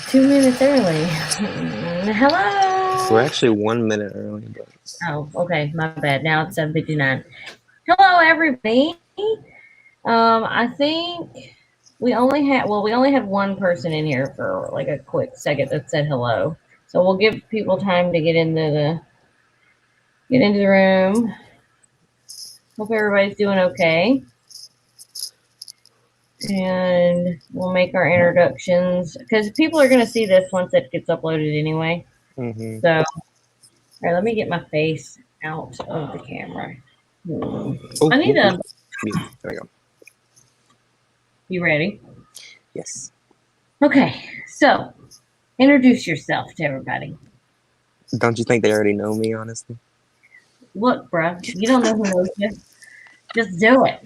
2 minutes early. We're Hello. actually 1 minute early, but Oh, okay. My bad. Now it's 7:59. Hello, everybody. I think we only have one person in here for like a quick second that said hello. So we'll give people time to get into the room. Hope everybody's doing okay. And we'll make our introductions because people are going to see this once it gets uploaded anyway. mm-hmm. So, all right, let me get my face out of the camera. Oh, I need ooh, ooh. a. Mute. There we go. You ready? Yes. Okay, so introduce yourself to everybody. Don't you think they already know me, honestly? Look, bruh, you don't know who knows you. Just do it.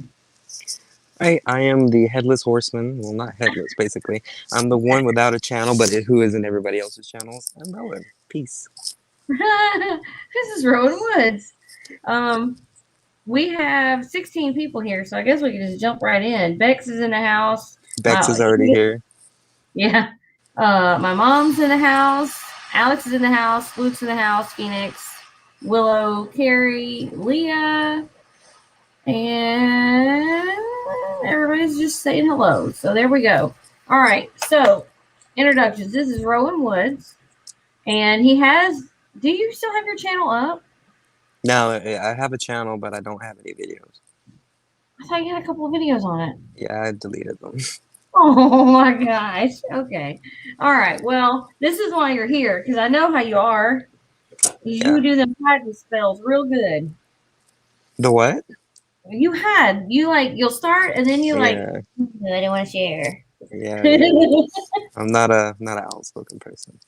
I am the headless horseman. Well, not headless, basically. I'm the one without a channel, but who is in everybody else's channels. I'm Rowan. Peace. This is Rowan Woods. Um, we have 16 people here, so I guess we can just jump right in. Bex is in the house. Bex is already here. Yeah. My mom's in the house. Alex is in the house. Luke's in the house. Phoenix, Willow, Carrie, Leah, and everybody's just saying hello. So there we go. All right. So introductions. This is Rowan Woods, and he has. Do you still have your channel up? Now, I have a channel, but I don't have any videos. I thought you had a couple of videos on it. Yeah, I deleted them. Oh my gosh. Okay. All right. Well, this is why you're here because I know how you are. Yeah. You do the hiding spells real good. The what? You like you'll start and then you like Yeah. I don't want to share. Yeah, yeah. I'm not an outspoken person.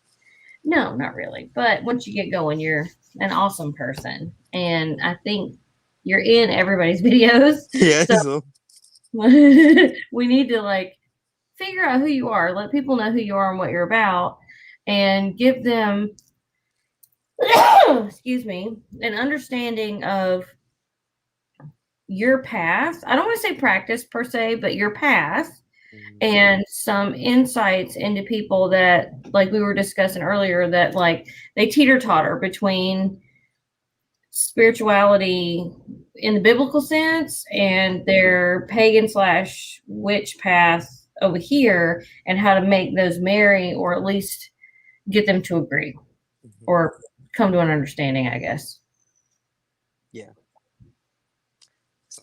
No, not really. But once you get going, you're an awesome person. And I think you're in everybody's videos. Yeah, So so we need to like figure out who you are, let people know who you are and what you're about, and give them excuse me, an understanding of your past. I don't want to say practice per se, but your past and some insights into people that like we were discussing earlier that like they teeter totter between spirituality in the biblical sense and their pagan slash witch path over here and how to make those marry or at least get them to agree Mhm. or come to an understanding, I guess. Yeah. So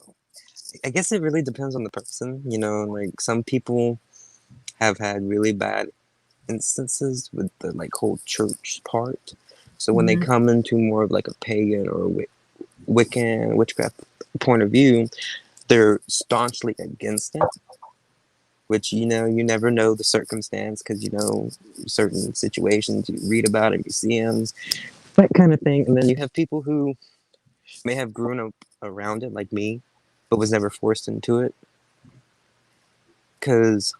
I guess it really depends on the person, like some people have had really bad instances with the like whole church part. So when they Mm-hmm. come into more of like a pagan or Wiccan witchcraft point of view, they're staunchly against it. Which you never know the circumstance because certain situations you read about it, you see them, that kind of thing. And then you have people who may have grown up around it, like me, but was never forced into it. Because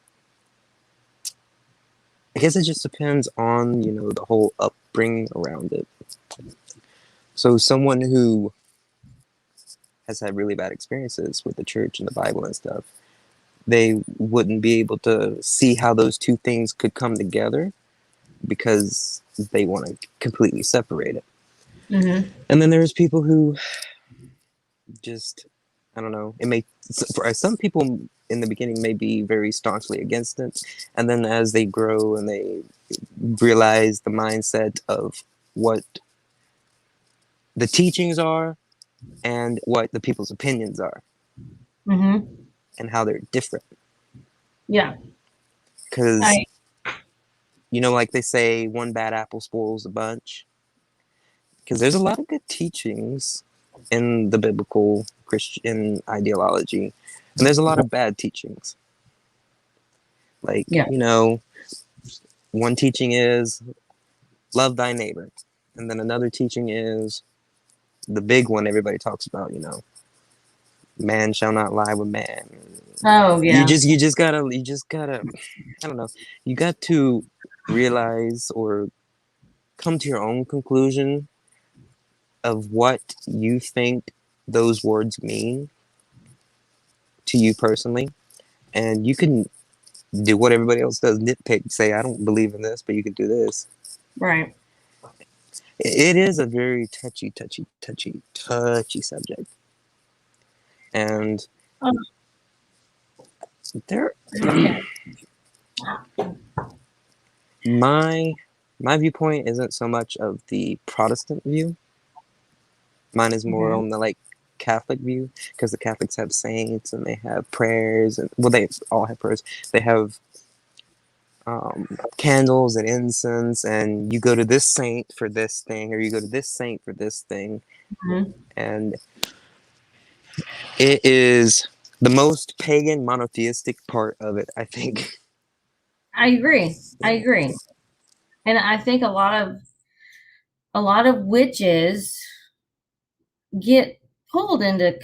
I guess it just depends on the whole upbringing around it. So someone who has had really bad experiences with the church and the Bible and stuff, they wouldn't be able to see how those two things could come together because they want to completely separate it. Mm-hmm. And then there's people who just, I don't know, it may, for some people in the beginning may be very staunchly against it. And then as they grow and they realize the mindset of what the teachings are and what the people's opinions are Mm-hmm. and how they're different. Yeah. Because, I like they say, one bad apple spoils a bunch. Because there's a lot of good teachings in the biblical Christian ideology, and there's a lot of bad teachings. Like, yeah. one teaching is love thy neighbor, and then another teaching is the big one everybody talks about. Man shall not lie with man. Oh You yeah. just you just gotta I don't know. You got to realize or come to your own conclusion of what you think those words mean to you personally, and you can do what everybody else does, nitpick, say I don't believe in this, but you can do this. Right. It is a very touchy subject, and Um, there, okay. my viewpoint isn't so much of the Protestant view. Mine is more Mhm. on the like Catholic view, because the Catholics have saints and they have prayers, and well, they all have prayers. They have candles and incense, and you go to this saint for this thing, or you go to this saint for this thing, Mhm. and it is the most pagan monotheistic part of it, I think. I agree. I agree. And I think a lot of witches get pulled into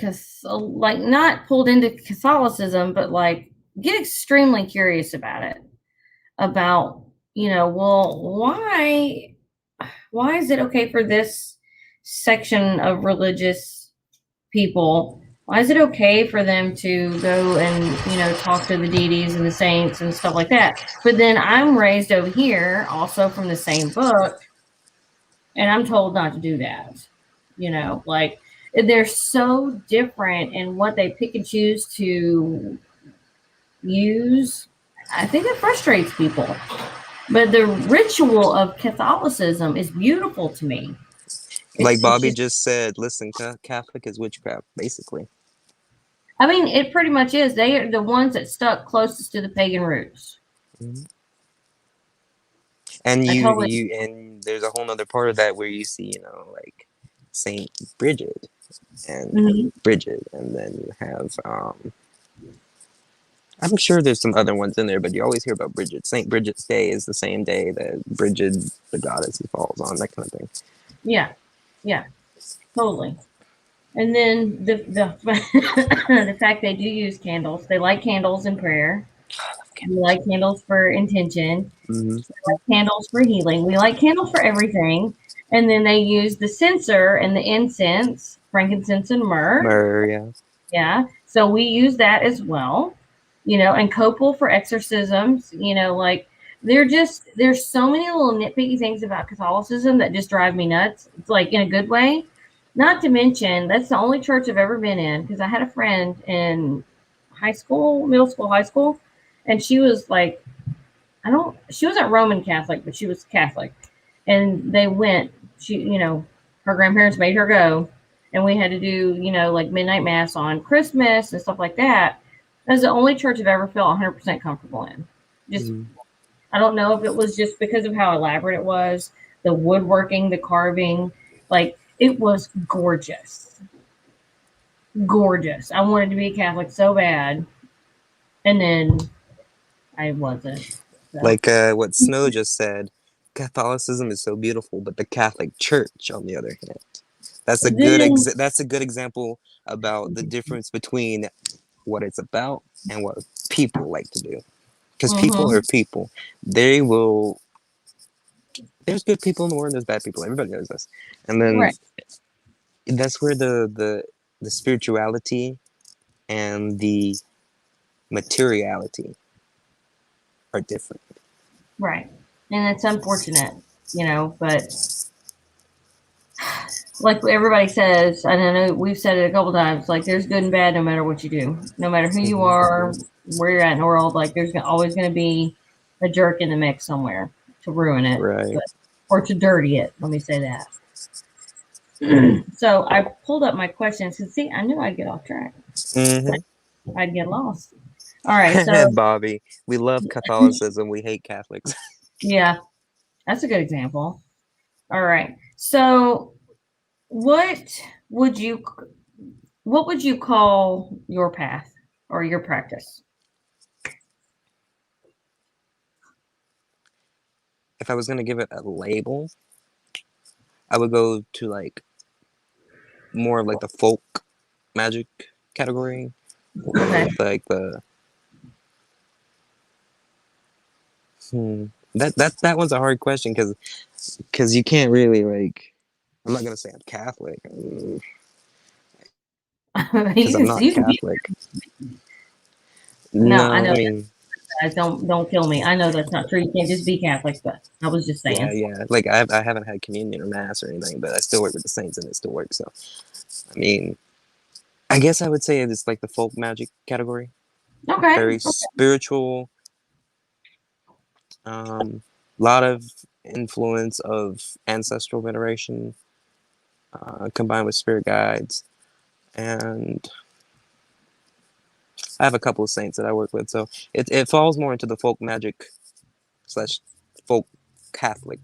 like not pulled into Catholicism, but like get extremely curious about it. About, well, why is it okay for this section of religious people? Why is it okay for them to go and, talk to the deities and the saints and stuff like that? But then I'm raised over here, also from the same book, and I'm told not to do that. Like they're so different in what they pick and choose to use. I think it frustrates people. But the ritual of Catholicism is beautiful to me. Like It's Bobby just, just said, listen, Catholic is witchcraft, basically. I mean, it pretty much is. They are the ones that stuck closest to the pagan roots. Mhm. And I totally. and there's a whole nother part of that where you see, like Saint Bridget and Mhm. Bridget, and then you have I'm sure there's some other ones in there, but you always hear about Bridget. Saint Bridget's Day is the same day that Bridget, the goddess, falls on, that kind of thing. Yeah, yeah, totally. And then the the fact they do use candles. They like candles in prayer. We like candles for intention. Mm-hmm. We like candles for healing. We like candles for everything. And then they use the censer and the incense, frankincense and myrrh. Myrrh, yeah. Yeah. So we use that as well, and copal for exorcisms, like there's so many little nitpicky things about Catholicism that just drive me nuts. It's like in a good way. Not to mention, that's the only church I've ever been in because I had a friend in high school, middle school, high school, and she was like, she wasn't Roman Catholic, but she was Catholic. And they went, her grandparents made her go. And we had to do, like midnight mass on Christmas and stuff like that. That's the only church I've ever felt 100% comfortable in. Just, Mm-hmm. I don't know if it was just because of how elaborate it was, the woodworking, the carving. Like, it was gorgeous. Gorgeous. I wanted to be a Catholic so bad. And then I wasn't. So. Like what Snow just said, Catholicism is so beautiful, but the Catholic Church, on the other hand, Then, that's a good example about the difference between what it's about and what people like to do. Because people are mhm, people. They will. There's good people in the world. There's bad people. Everybody knows this. And then right. that's where the spirituality and the materiality are different. Right. And it's unfortunate, but like everybody says, and I know we've said it a couple times, like there's good and bad no matter what you do. No matter who you Hmm. are, where you're at in the world, like there's always going to be a jerk in the mix somewhere to ruin it, Right. but, or to dirty it. Let me say that. So I pulled up my questions and see, I knew I'd get off track. Hmm. I'd get lost. All right. So, Bobby, we love Catholicism. We hate Catholics. yeah, that's a good example. All right. So, what would you what would you call your path or your practice? If I was gonna give it a label, I would go to like more of like the folk magic category, Okay. with like the that one's a hard question because you can't really like. I'm not gonna say I'm Catholic because I'm not You can be. Catholic. No, I No, I know. mean guys. Don't kill me. I know that's not true. You can't just be Catholic, but I was just Yeah, saying. yeah. Like I haven't had communion or mass or anything, but I still work with the saints and it still works. So I mean, I guess I would say it's like the folk magic category. Okay. Very spiritual. Lot of influence of ancestral veneration combined with spirit guides, and I have a couple of saints that I work with. So it falls more into the folk magic slash folk Catholic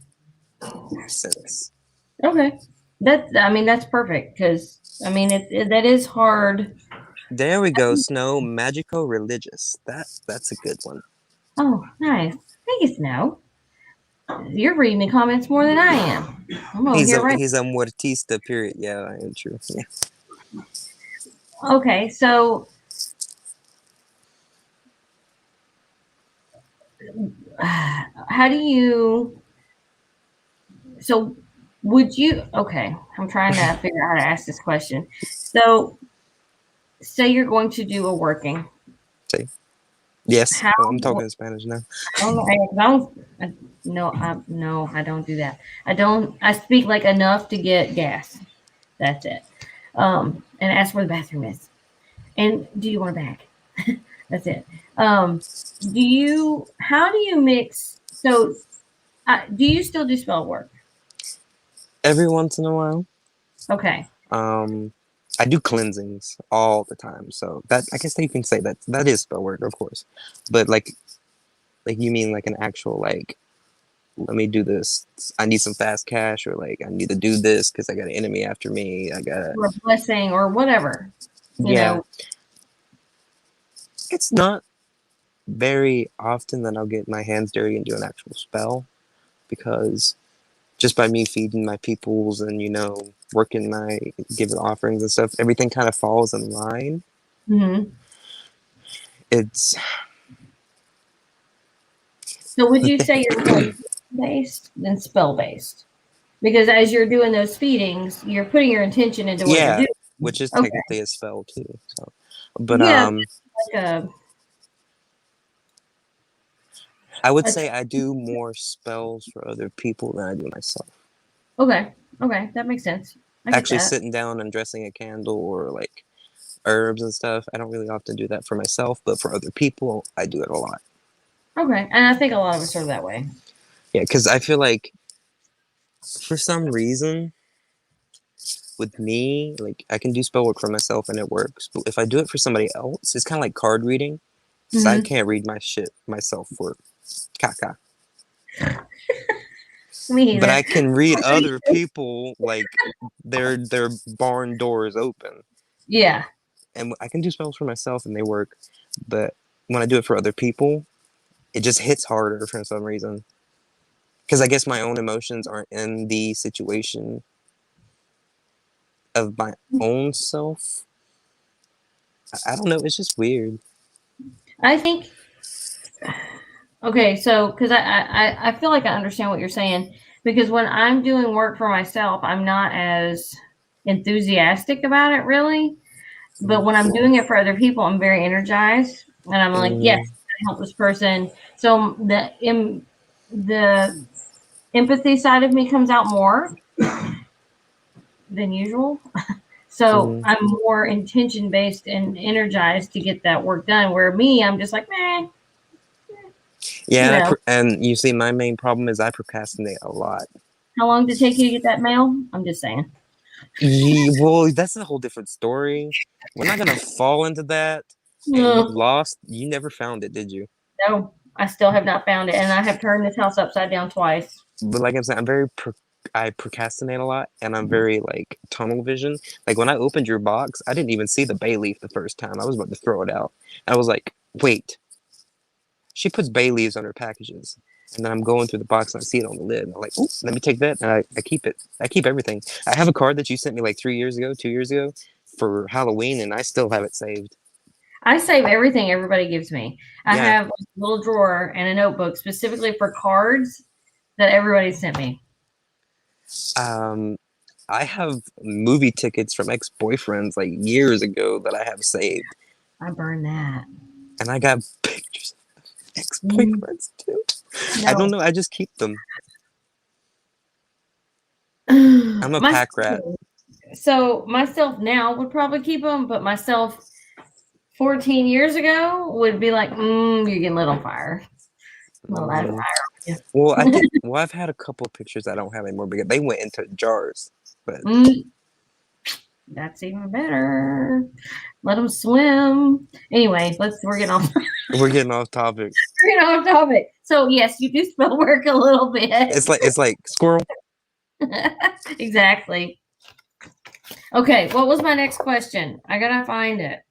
sense. Okay. I mean, that's perfect because I mean, that is hard. There we go. Snow magico religious. That's a good one. Oh, nice. Thank you, Snow. You're reading the comments more than I am. I'm over here right. He's a muertista. Period. Yeah, I am true. Yeah. Okay, so how do you? So would you? Okay, I'm trying to figure out how to ask this question. So say you're going to do a working. See. Yes, How? I'm talking in Spanish now. I don't know. No, I don't do that. I don't. I speak like enough to get gas. That's it. And ask where the bathroom is. And do you want a bag? That's it. How do you mix? So, do you still do spell work? Every once in a while. Okay. I do cleansings all the time, so that I guess you can say that is spell work, of course. But like you mean like an actual like, let me do this. I need some fast cash, or like I need to do this because I got an enemy after me. I got Or a blessing or whatever. You yeah. know. It's not very often that I'll get my hands dirty and do an actual spell, because just by me feeding my peoples and working my giving offerings and stuff, everything kind of falls in line. Hmm. It's So, would you say you're more based than spell based? Because as you're doing those feedings, you're putting your intention into what you're yeah, doing. which is Okay. technically a spell too. So, but Yeah, like I would a say I do more spells for other people than I do myself. okay. Okay, that makes sense. I get Actually, that. sitting down and dressing a candle or like herbs and stuff, I don't really often do that for myself, but for other people, I do it a lot. Okay, and I think a lot of us are that way. Yeah, because I feel like for some reason with me, like I can do spell work for myself and it works, but if I do it for somebody else, it's kind of like card reading. So I Hmm. can't read my shit myself for caca. Me But either. I can read other people like their barn doors open. Yeah. And I can do spells for myself and they work, but when I do it for other people, it just hits harder for some reason. Because I guess my own emotions aren't in the situation of my own self. I don't know. It's just weird. I think okay, so because I feel like I understand what you're saying because when I'm doing work for myself, I'm not as enthusiastic about it really. But when I'm doing it for other people, I'm very energized and I'm like, yes, Mm, I help this person. So the empathy side of me comes out more than usual. So mm. I'm more intention based and energized to get that work done. Where me, I'm just like, man, Yeah, you know, and you see, my main problem is I procrastinate a lot. how long did it take you to get that mail? I'm just saying. Well, that's a whole different story. We're not gonna fall into that. And you Ugh, lost. You never found it, did you? no, I still have not found it, and I have turned this house upside down twice. But like I'm saying, I procrastinate a lot, and I'm very like tunnel vision. Like when I opened your box, I didn't even see the bay leaf the first time. I was about to throw it out. I was like, wait, she puts bay leaves on her packages. And then I'm going through the box and I see it on the lid. And I'm like, oh, let me take that. And I keep it. I keep everything. I have a card that you sent me like 3 years ago, 2 years ago for Halloween, and I still have it saved. I save everything everybody gives me. I Yeah. have a little drawer and a notebook specifically for cards that everybody sent me. Um, I have movie tickets from ex-boyfriends like years ago that I have saved. I burn that. And I got pictures. Ex-boyfriends too. I don't know. I just keep them. I'm a Myself, pack rat. so myself now would probably keep them, but myself 14 years ago would be like, you're getting lit on fire. Well, that's Mm. fire. Well, I think. Well, I've had a couple pictures I don't have anymore because they went into jars. But That's even better. Let them swim. Anyway, we're getting off. we're getting off topic. We're getting off topic. So yes, you do spell work a little bit. It's like squirrel. Exactly. Okay, what was my next question? I gotta find it.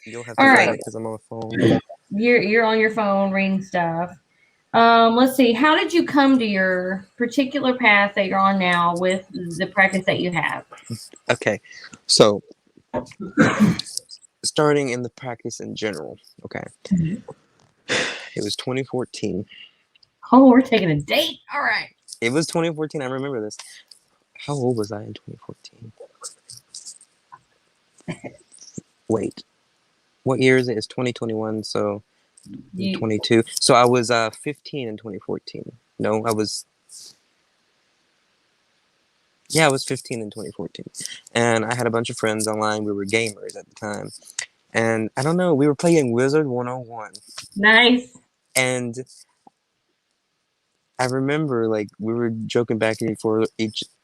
You'll have All to right, find it because I'm on the phone. you're on your phone reading stuff. Let's see. How did you come to your particular path that you're on now with the practice that you have? Okay, so starting in the practice in general. Okay, it was 2014. Oh, we're taking a date. All right. It was 2014. I remember this. How old was I in 2014? Wait, what year is it? It's 2021. So 22. So I was 15 in 2014. No, I was. Yeah, I was 15 in 2014, and I had a bunch of friends online. We were gamers at the time, and I don't know. We were playing Wizard 101, Nice. and I remember like we were joking back and forth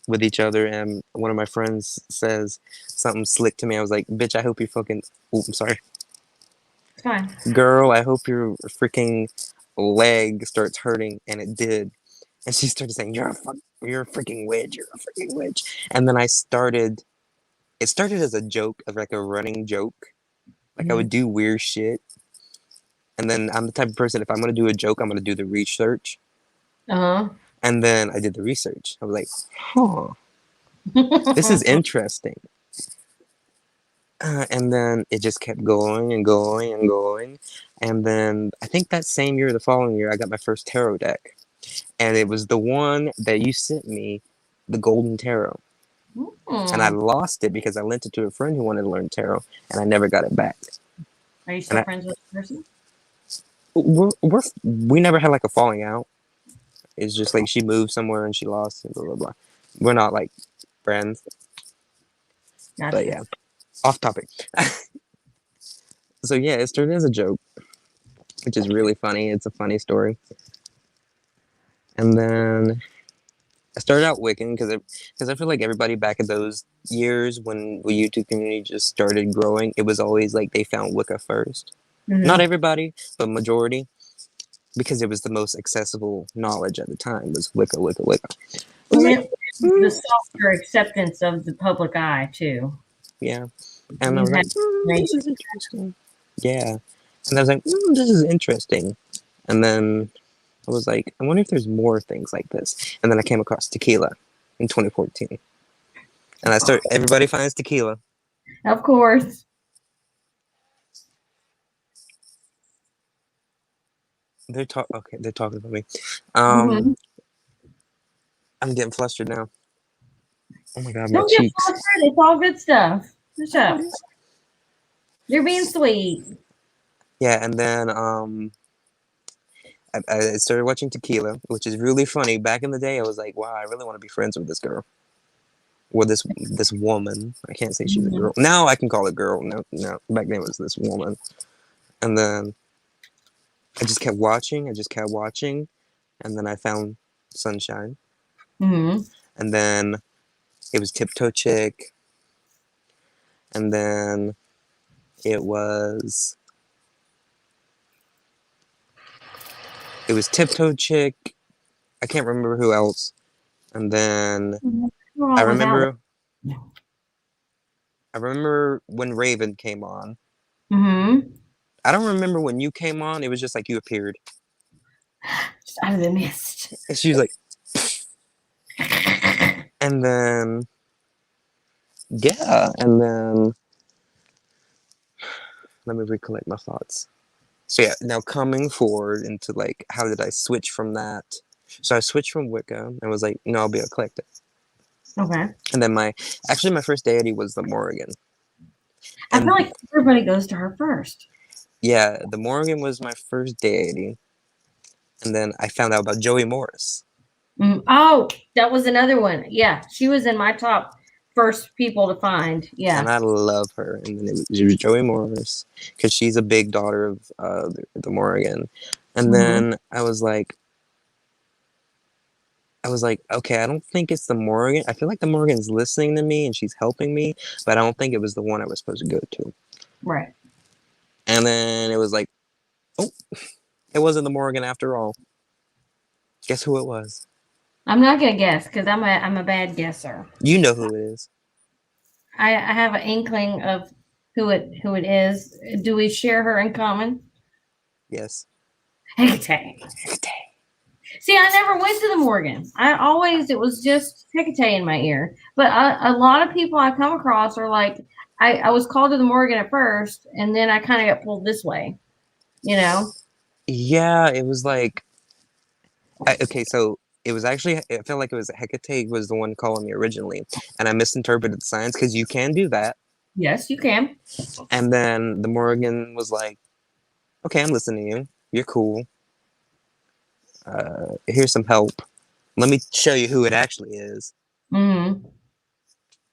with each other, and one of my friends says something slick to me. I was like, "Bitch, I hope you fucking." Oh, I'm sorry, It's fine. girl. I hope your freaking leg starts hurting, and it did. And she started saying, you're a freaking witch. You're a freaking witch." And then I started. It started as a joke, as like a running joke. Like I would do weird shit, and then I'm the type of person. If I'm gonna do a joke, I'm gonna do the research. Uh And then I did the research. I was like, huh. This is huh. interesting. And then it just kept going and going and going. And then I think that same year, the following year, I got my first tarot deck. And it was the one that you sent me, the Golden Tarot. And I lost it because I lent it to a friend who wanted to learn tarot, and I never got it back. Are you still friends with the person? We never had like a falling out. It's just like she moved somewhere and she lost it, blah, blah, blah. We're not like friends. Gotcha. But yeah, off topic. So yeah, it started as a joke, which is really funny. It's a funny story. And then I started out Wiccan because I feel like everybody back in those years when the YouTube community just started growing, it was always like they found Wicca first. Not everybody, but majority, because it was the most accessible knowledge at the time was Wicca, Wicca, Wicca. The softer acceptance of the public eye too. Yeah, and I was like, this is interesting. Yeah, and I was like, this is interesting. And then I was like, I wonder if there's more things like this. And then I came across tequila in 2014. And everybody finds tequila. Of course. They're talking about me. Mm-hmm. I'm getting flustered now. Oh my god, my Don't get cheeks. flustered. It's all good stuff. Shut up. You're being sweet. Yeah, and then I started watching Tequila, which is really funny. Back in the day, I was like, wow, I really want to be friends with this girl. Or this woman. I can't say she's a girl. Now I can call it girl. No, back then it was this woman. And then I just kept watching. And then I found Sunshine. Mm-hmm. And then it was Tiptoe Chick. And then it was Tiptoe Chick. I can't remember who else. And then I remember when Raven came on. Mm-hmm. I don't remember when you came on. It was just like you appeared. Just out of the mist. And she was like, and then, yeah, and then, let me recollect my thoughts. So yeah, now coming forward into like, how did I switch from that? So I switched from Wicca and was like, no, I'll be eclectic. Okay. And then my first deity was the Morrigan. I feel like everybody goes to her first. Yeah, the Morrigan was my first deity. And then I found out about Joey Morris. Oh, that was another one. Yeah, she was in my top first people to find. And Yeah. I love her. And then it was Joey Morris because she's a big daughter of the Morgan. And Hmm. then I was like, okay, I don't think it's the Morgan. I feel like the Morgan's listening to me and she's helping me, but I don't think it was the one I was supposed to go to. Right. And then it was like, oh, it wasn't the Morgan after all. Guess who it was? I'm not gonna guess because I'm a bad guesser. You know who it is. I have an inkling of who it is. Do we share her in common? Yes. Hecate. See, I never went to the Morgan. It was just Hecate in my ear. But a lot of people I come across are like, I was called to the Morgan at first, and then I kind of got pulled this way, you know? Yeah, it was like, okay, so it was actually, I felt like it was Hecate was the one calling me originally, and I misinterpreted the signs because you can do that. Yes, you can. And then the Morgan was like, okay, I'm listening to you. You're cool. Here's some help. Let me show you who it actually is. Mm-hmm.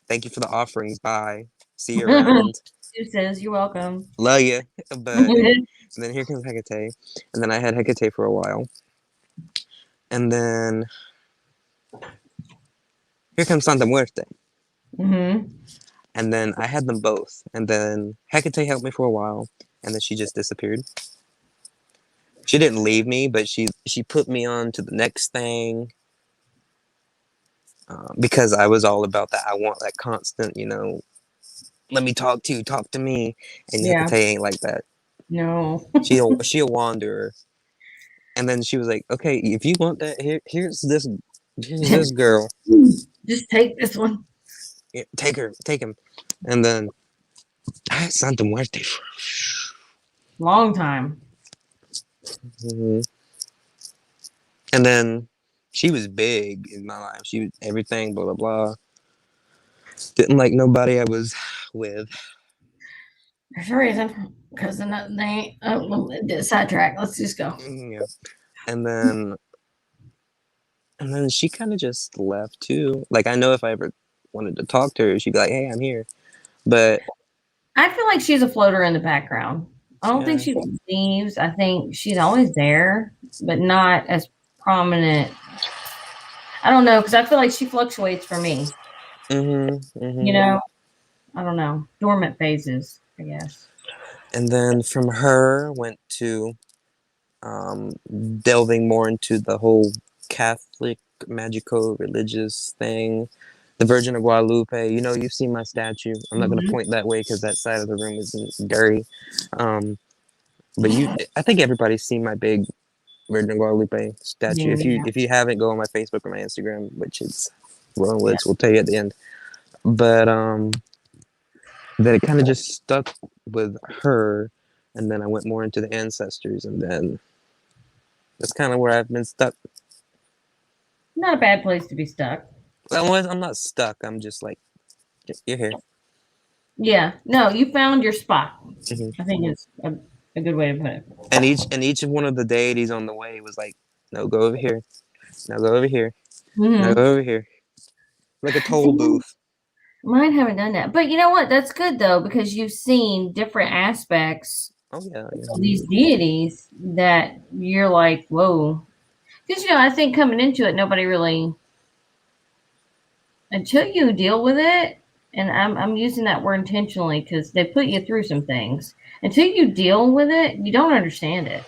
Thank you for the offerings. Bye. See you around. Who says you're welcome? Love you. But and then here comes Hecate. And then I had Hecate for a while. And then here comes Santa Muerte. Mm-hmm. And then I had them both. And then Hecate helped me for a while. And then she just disappeared. She didn't leave me, but she put me on to the next thing. Because I was all about that. I want that constant, let me talk to you, talk to me. And Yeah. Hecate ain't like that. No. She a wanderer. And then she was like, okay, if you want that, here's this girl. Just take this one. Yeah, take him. And then I had Santa Muerte. Long time. Mhm. And then she was big in my life. She was everything, blah blah blah. Didn't like nobody I was with. There's a reason. Because they sidetrack. Let's just go. Yeah. And then she kind of just left too. Like I know if I ever wanted to talk to her, she'd be like, "Hey, I'm here." But I feel like she's a floater in the background. I don't think yeah, she leaves. I think she's always there, but not as prominent. I don't know because I feel like she fluctuates for me. You mhm. know, I don't know. Dormant phases, I guess. And then from her went to um, delving more into the whole Catholic magico religious thing. The Virgin of Guadalupe. You've seen my statue. I'm not going to Hmm. point that way because that side of the room is dirty. Um, but I think everybody's seen my big Virgin of Guadalupe statue. Yeah, If you haven't, go on my Facebook or my Instagram, which is Rowan yeah. Woods. We'll tell you at the end. But then it kind of just stuck with her, and then I went more into the ancestors, and then that's kind of where I've been stuck. Not a bad place to be stuck. I'm not stuck. I'm just like, you're here. Yeah. No, you found your spot. Hmm. I think it's a good way to put it. And each of one of the deities on the way was like, no, go over here. Now go over here. Now Hmm. go over here. Like a toll See, booth. mine haven't done that. But you know what? That's good though, because you've seen different aspects Oh yeah, yeah. of these deities that you're like, whoa. Because I think coming into it, nobody really until you deal with it, and I'm using that word intentionally because they put you through some things. Until you deal with it, you don't understand it.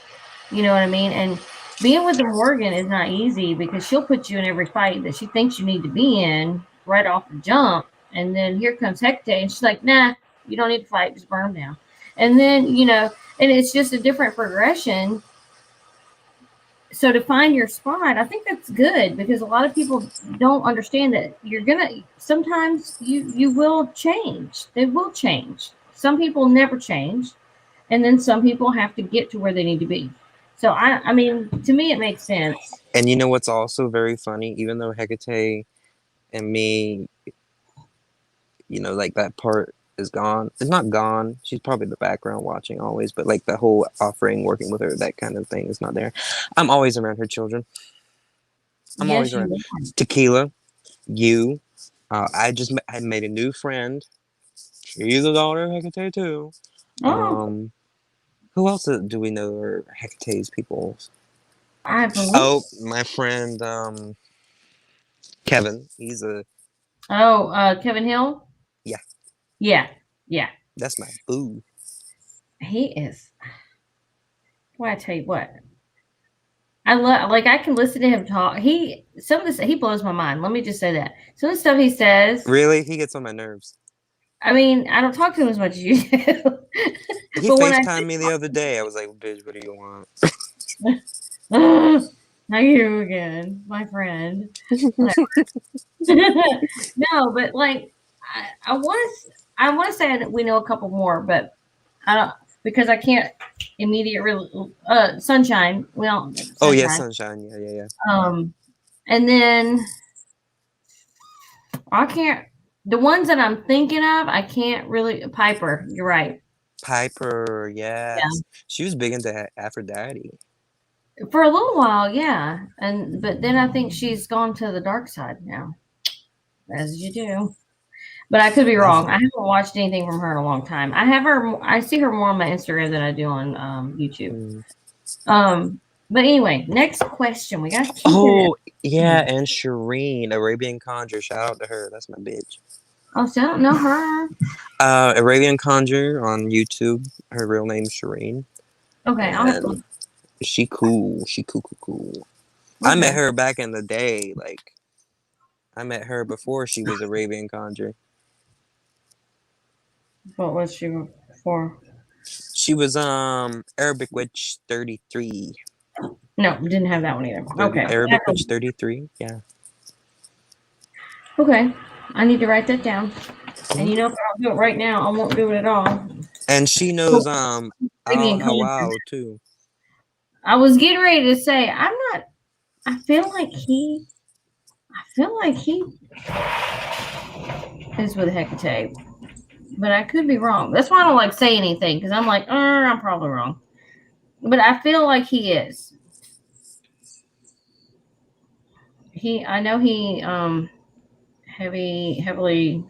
You know what I mean? And being with the Morgan is not easy because she'll put you in every fight that she thinks you need to be in right off the jump. And then here comes Hecate, and she's like, nah, you don't need to fight, just burn them down. And then, and it's just a different progression. So to find your spot, I think that's good because a lot of people don't understand that you're gonna sometimes you will change. They will change. Some people never change, and then some people have to get to where they need to be. So I mean, to me, it makes sense. And you know what's also very funny? Even though Hecate and me, like that part. is gone. It's not gone. She's probably in the background watching always, but like the whole offering, working with her, that kind of thing is not there. I'm always around her children. I'm always Yes, around you Tequila. You. I made a new friend. She's a daughter of Hecate too. are. Oh, Who else do we know are Hecate's people? I believe. Oh, my friend Kevin. He's a Oh, Kevin Hill. yeah. Yeah, yeah. That's my boo. He is. Well, I tell you what. I love like I can listen to him talk. Some of this he blows my mind. Let me just say that. Some of the stuff he says. Really, he gets on my nerves. I mean, I don't talk to him as much as you do. He But when I FaceTimed me the other day. I was like, "Bitch, what do you want?" oh, not you again, my friend. Whatever. No, but like I want to say that we know a couple more, but I don't because I can't sunshine. Well, Oh yes, sunshine. sunshine. Yeah, yeah, yeah. And then I can't. The ones that I'm thinking of, I can't really. Piper, you're right. Piper, Yeah, yes, she was big into Aphrodite. for a little while, yeah, and but then I think she's gone to the dark side now, as you do. But I could be Love wrong. I her. haven't watched anything from her in a long time. I have her. I see her more on my Instagram than I do on YouTube. Mm. Um, but anyway, next question. We got to keep it. Oh yeah, and Shireen, Arabian Conjure. Shout out to her. That's my bitch. Oh, so I don't know her. Arabian Conjure on YouTube. Her real name's Shireen, Okay, I'll have to look. and she cool. She cool, cool, cool. I met Okay, her back in the day. Like I met her before she was Arabian Conjure. what was she for? She was Arabic Witch 33. No, didn't have that one either. 30 Okay, Arabic Witch 33. Yeah. okay. I need to write that down. And Mhm. you know, if I don't do it right now, I won't do it at all. And she knows Cool. Maybe Al in content. Hawal too. I was getting ready to say I'm not. I feel like he. I feel like he is with Hecate, but I could be wrong. That's why I don't like say anything because I'm like, I'm probably wrong. But I feel like he is. I know he heavily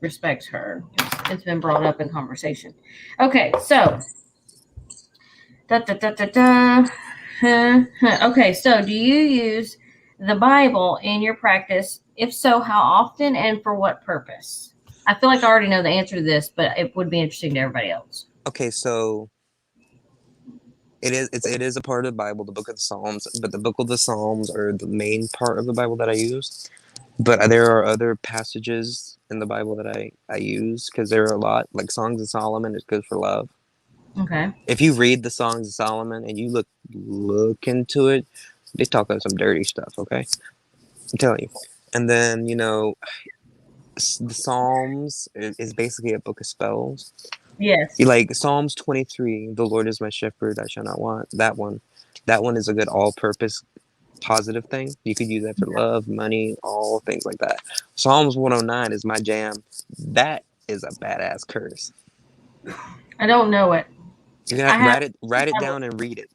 respects her. It's been brought up in conversation. Okay, so da da da da da. Okay, so do you use the Bible in your practice? If so, how often and for what purpose? I feel like I already know the answer to this, but it would be interesting to everybody else. Okay, so it is a part of the Bible, the Book of the Psalms, but the Book of the Psalms are the main part of the Bible that I use. But there are other passages in the Bible that I use because there are a lot, like Songs of Solomon is good for love. Okay. If you read the Songs of Solomon and you look into it, they talk about some dirty stuff. Okay, I'm telling you. And then the Psalms is basically a book of spells. You Yes. like Psalms 23, the Lord is my shepherd, I shall not want. That one is a good all-purpose positive thing. You could use that for love, money, all things like that. Psalms 109 is my jam. That is a badass curse. I don't know it. You got I have write it down and read it.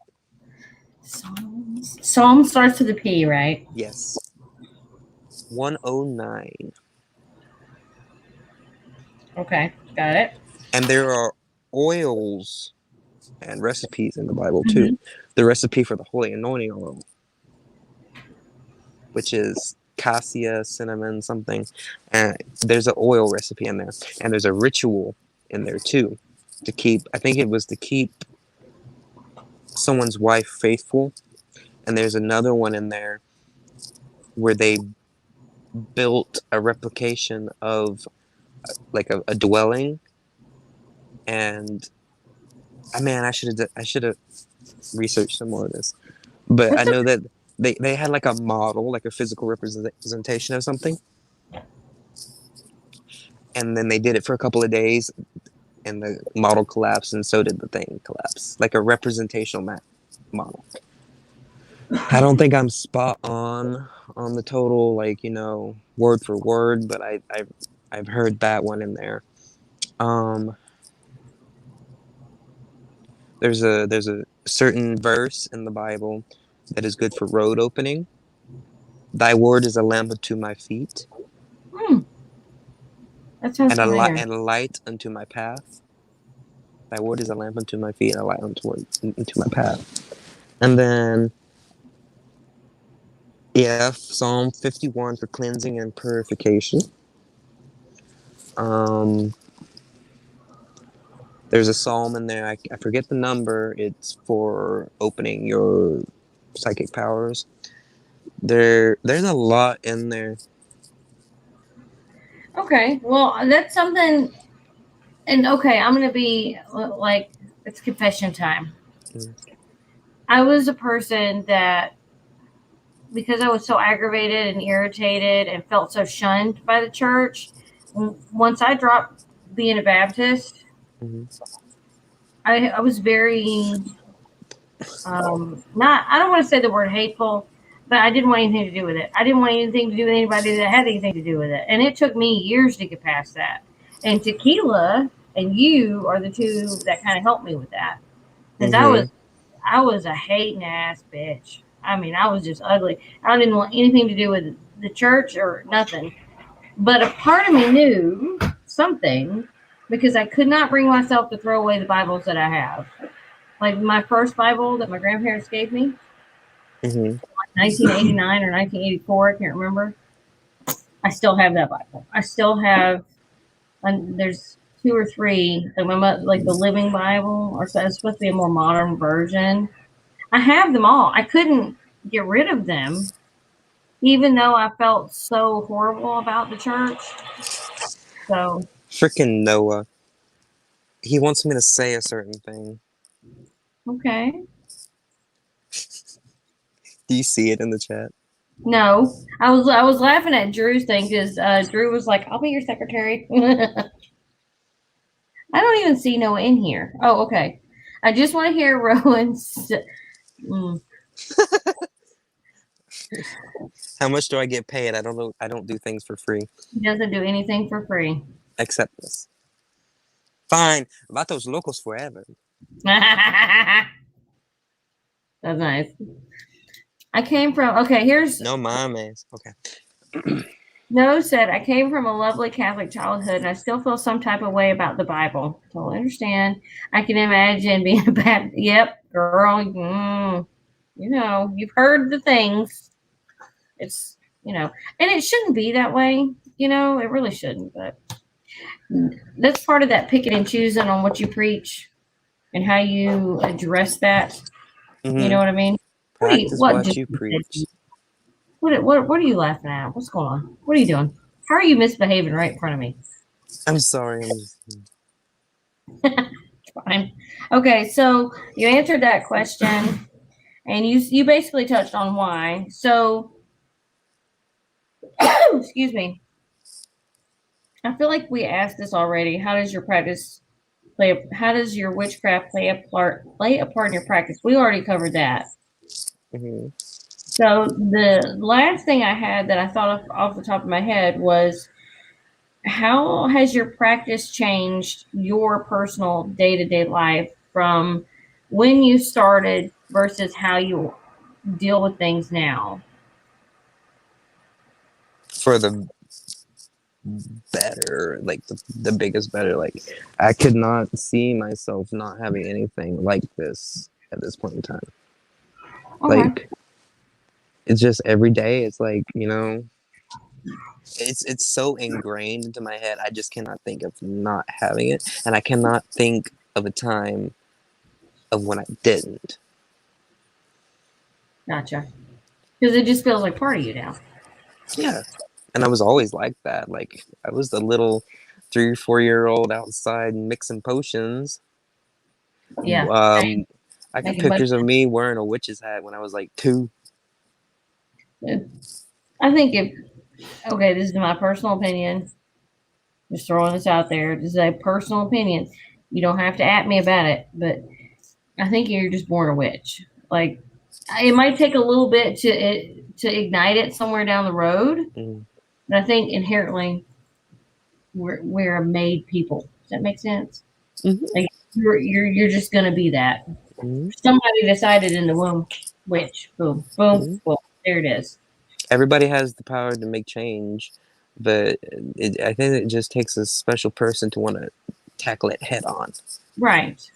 Psalms. Psalm starts with a P, right? Yes. 109. Okay, got it. And there are oils and recipes in the Bible too. Mm-hmm. The recipe for the holy anointing oil, which is cassia, cinnamon, something. And there's an oil recipe in there. And there's a ritual in there too to keep, I think it was to keep someone's wife faithful. And there's another one in there where they built a replication of like a dwelling. And man, I should have researched some more of this. But I That's okay. know that they had like a model, like a physical representation of something, and then they did it for a couple of days, and the model collapsed, and so did the thing collapse, like a representational model. I don't think I'm spot on the total, like word for word, but I've heard that one in there. Um, there's a certain verse in the Bible that is good for road opening. Thy word is a lamp unto my feet, Hmm, that sounds familiar. and a light unto my path. Thy word is a lamp unto my feet, and a light unto my path. And then, yeah, Psalm 51 for cleansing and purification. Um, there's a psalm in there. I forget the number. It's for opening your psychic powers. There's a lot in there. Okay, well, that's something. And okay, I'm gonna be like, it's confession time. Mm, I was a person that, because I was so aggravated and irritated and felt so shunned by the church, once I dropped being a Baptist, mhm, I was very, not, I don't want to say the word hateful, but I didn't want anything to do with it. I didn't want anything to do with anybody that had anything to do with it. And it took me years to get past that. And tequila and you are the two that kind of helped me with that. Because mhm, I was a hating ass bitch. I mean, I was just ugly. I didn't want anything to do with the church or nothing. But a part of me knew something, because I could not bring myself to throw away the Bibles that I have. Like my first Bible that my grandparents gave me, mhm, 1989 or 1984, I can't remember. I still have that Bible. I still have, and there's two or three, like like the Living Bible, or so it's supposed to be a more modern version. I have them all. I couldn't get rid of them, even though I felt so horrible about the church. So, Freaking Noah. He wants me to say a certain thing. okay. Do you see it in the chat? No, I was laughing at Drew's thing because Drew was like, "I'll be your secretary." I don't even see Noah in here. Oh, okay. I just want to hear Rowan's. Mm, How much do I get paid? I don't know. I don't do things for free. he doesn't do anything for free. Except this. Fine. Vatos locos forever. That's nice. I came from, okay, here's, No mames. Okay. No said, I came from a lovely Catholic childhood and I still feel some type of way about the Bible. Totally understand. I can imagine being a Baptist. Yep, girl. You've heard the things. It's, and it shouldn't be that way. It really shouldn't. But that's part of that picking and choosing on what you preach and how you address that. You know Mm-hmm. what I mean? Practice What what just you preach. what are you laughing at? What's going on? What are you doing? How are you misbehaving right in front of me? I'm sorry. I'm just... Fine. Okay, so you answered that question, and you basically touched on why. So, excuse me. I feel like we asked this already. How does your practice How does your witchcraft play a part in your practice? We already covered that. Mm-hmm. So the last thing I had that I thought of off the top of my head was, how has your practice changed your personal day-to-day life from when you started versus how you deal with things now? For the better, like the biggest better. Like I could not see myself not having anything like this at this point in time. Okay. Like it's just every day. It's like it's so ingrained into my head. I just cannot think of not having it, and I cannot think of a time of when I didn't. Gotcha. Because it just feels like part of you now. Yeah, and I was always like that. Like I was the little 3 or 4 year old outside mixing potions. Yeah. Um, I got Making pictures of me wearing a witch's hat when I was like 2. I think okay, this is my personal opinion. Just throwing this out there. This is a personal opinion. You don't have to at me about it, but I think you're just born a witch. Like, it might take a little bit to ignite it somewhere down the road, Mm, but I think inherently we're made people. Does that make sense? Mm-hmm. Like you're just gonna be that. Mm-hmm. Somebody decided in the womb, which boom, boom, Mm-hmm. boom. There it is. Everybody has the power to make change, but I think it just takes a special person to want to tackle it head on. Right.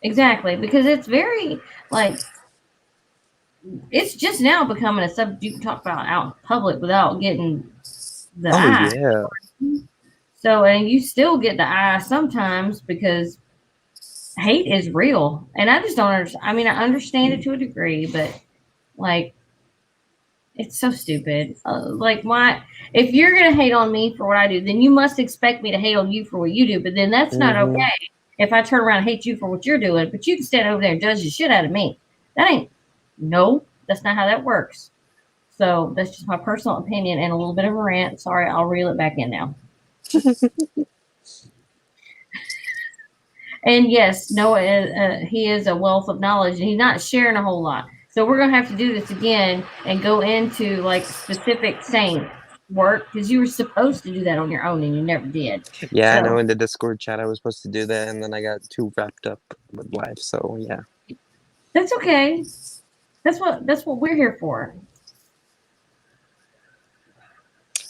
Exactly. Because it's very like it's just now becoming a subject you can talk about out in public without getting the Oh eye. yeah. So and you still get the eye sometimes because hate is real. And I just don't understand. I mean, I understand it to a degree, but like it's so stupid. Like, why? If you're gonna hate on me for what I do, then you must expect me to hate on you for what you do. But then that's not Mm-hmm. okay. If I turn around and hate you for what you're doing, but you can stand over there and judge the shit out of me, that ain't. No, that's not how that works. So that's just my personal opinion and a little bit of a rant. Sorry, I'll reel it back in now. And yes, Noah, he is a wealth of knowledge, and he's not sharing a whole lot. So we're gonna have to do this again and go into like specific saint work because you were supposed to do that on your own and you never did. Yeah, I know So in the Discord chat I was supposed to do that, and then I got too wrapped up with life. So yeah, that's okay. That's what we're here for.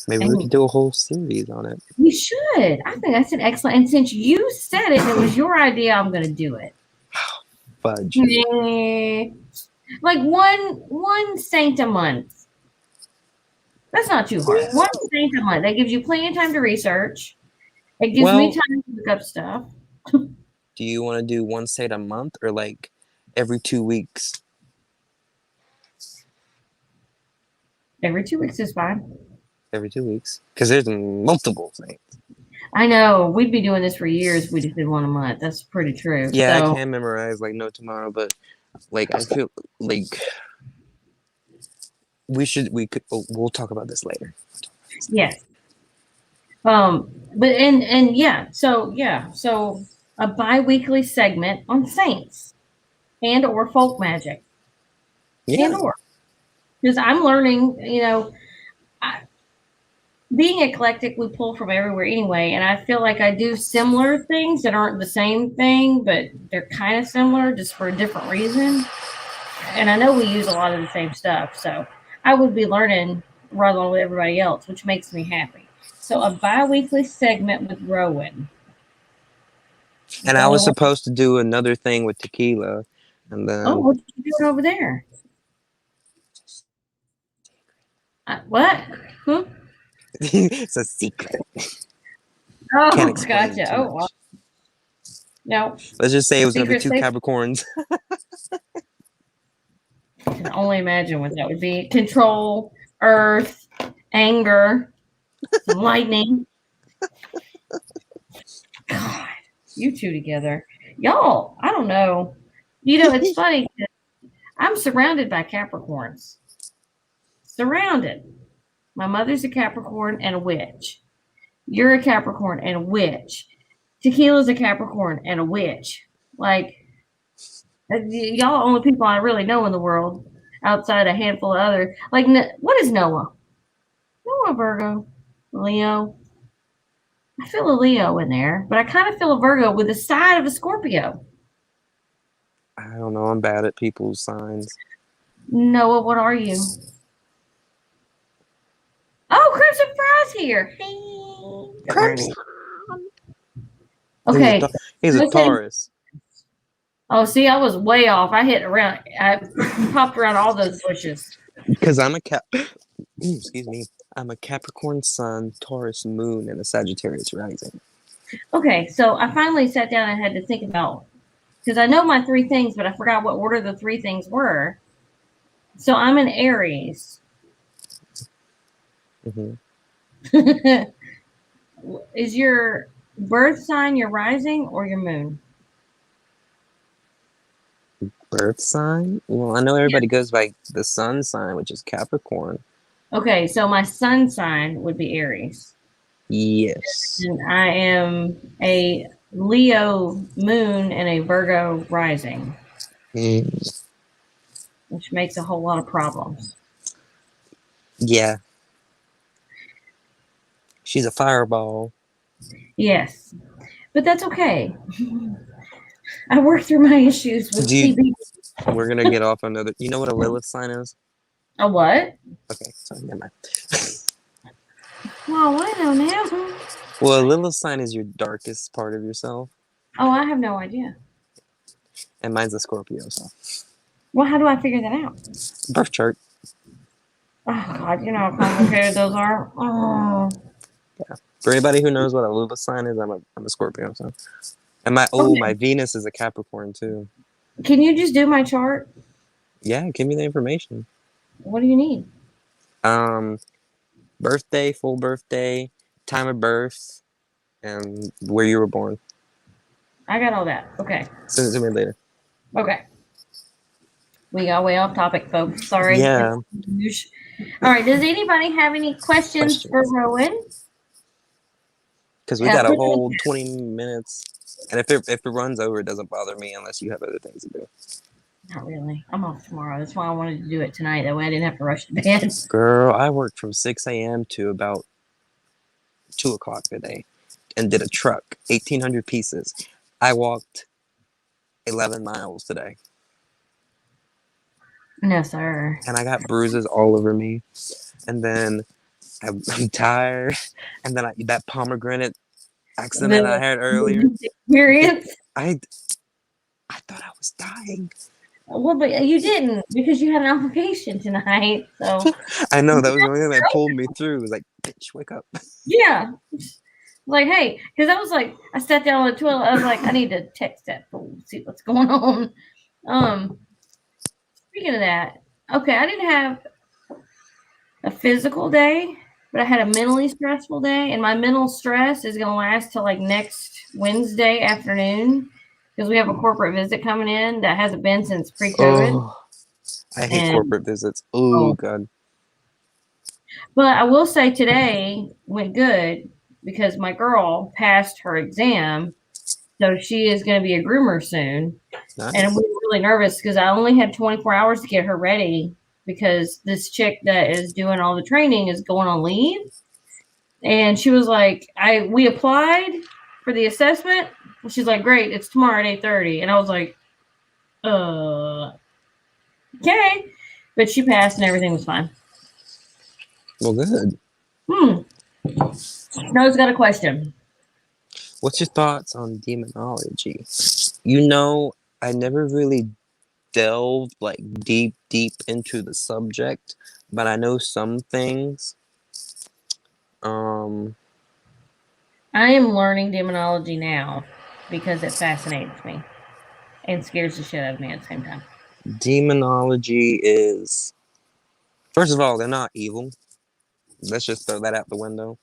maybe we And could do a whole series on it. we should. I think that's an excellent. And since you said it, and it was your idea, I'm gonna do it. Fudge. Like one saint a month. That's not too hard. One saint a month. That gives you plenty of time to research. It gives me Well, time to look up stuff. do you want to do one state a month or like every 2 weeks? Every 2 weeks is fine. Every 2 weeks, because there's multiple things. I know. We'd be doing this for years if we just did one a month. That's pretty true. Yeah, I So can memorize like no tomorrow, but like I feel like we could we'll talk about this later. yes. But and so a bi-weekly segment on saints and or folk magic. Yeah. And or because I'm learning, being eclectic, we pull from everywhere anyway, and I feel like I do similar things that aren't the same thing, but they're kind of similar just for a different reason. And I know we use a lot of the same stuff, so I would be learning right along with everybody else, which makes me happy. So a bi-weekly segment with Rowan. And I was supposed to do another thing with tequila, and Oh, then what are you doing over there? What? Hmm? it's a secret. Can't Oh, explain gotcha. too Oh, well, much. no. Let's just say it was gonna be Secret two safe. Capricorns. I can only imagine what that would be. Control, earth, anger, some lightning. God, you two together. Y'all, I don't know. It's funny. I'm surrounded by Capricorns. Surrounded. My mother's a Capricorn and a witch. You're a Capricorn and a witch. Tequila's a Capricorn and a witch. Like, y'all only people I really know in the world outside a handful of other. Like, what is Noah? Noah Virgo, Leo. I feel a Leo in there, but I kind of feel a Virgo with the side of a Scorpio. I don't know. I'm bad at people's signs. Noah, what are you? Oh, Crimson Fry's here. Hey, good morning. Okay, He's a Taurus. oh, see, I was way off. I hit around. I popped around all those bushes. Because I'm a excuse me. I'm a Capricorn Sun, Taurus Moon, and a Sagittarius rising. Okay, so I finally sat down and had to think about because I know my three things, but I forgot what order the three things were. So I'm an Aries. Mm-hmm. Is your birth sign your rising or your moon? Birth sign? Well, I know everybody goes by the sun sign, which is Capricorn. Okay, so my sun sign would be Aries. Yes. And I am a Leo moon and a Virgo rising, which makes a whole lot of problems. Yeah. She's a fireball. Yes. but that's okay. I work through my issues with Do you, CB. we're gonna get off another. You know what a Lilith sign is? A what? Okay, sorry, never mind. Well, I know now. Well, a Lilith sign is your darkest part of yourself, Oh, I have no idea. and mine's a Scorpio. So, Well, how do I figure that out? birth chart. Oh God, you know how complicated those are. Oh. For anybody who knows what a Lilith sign is, I'm a Scorpio. So, and Okay. my Venus is a Capricorn too. Can you just do my chart? Yeah, give me the information. What do you need? Um, birthday, full birthday, time of birth, and where you were born. I got all that. Okay. Send it to me later. Okay. We got way off topic, folks. Sorry. Yeah, All right. Does anybody have any questions for questions. Rowan? Because we got a whole 20 minutes. And if it runs over, it doesn't bother me unless you have other things to do. Not really. I'm off tomorrow. That's why I wanted to do it tonight. That way I didn't have to rush to bed. Girl, I worked from 6 a.m. to about 2 o'clock today and did a truck, 1,800 pieces. I walked 11 miles today. No, sir. And I got bruises all over me. And then I'm tired. And then that pomegranate accident I had earlier. Experience. I thought I was dying. Well, but you didn't because you had an obligation tonight. So I know, that was the only thing that pulled me through. It was like, bitch, wake up. yeah. Like, hey, because I was like, I sat down on the toilet. I was like, I need to text that fool, see what's going on. Speaking of that, okay, I didn't have a physical day, but I had a mentally stressful day, and my mental stress is going to last till like next Wednesday afternoon because we have a corporate visit coming in that hasn't been since pre-COVID. Oh, I hate corporate visits. Oh, God. But I will say today went good because my girl passed her exam. So she is going to be a groomer soon. Nice. And we were really nervous because I only had 24 hours to get her ready because this chick that is doing all the training is going on leave. And she was like, we applied for the assessment. She's like, great, it's tomorrow at 8:30. And I was like, okay. But she passed and everything was fine. Well, good. Noah's got a question. What's your thoughts on demonology? You know, I never really delved like deep into the subject, but I know some things. I am learning demonology now because it fascinates me and scares the shit out of me at the same time. Demonology is, first of all, they're not evil. Let's just throw that out the window.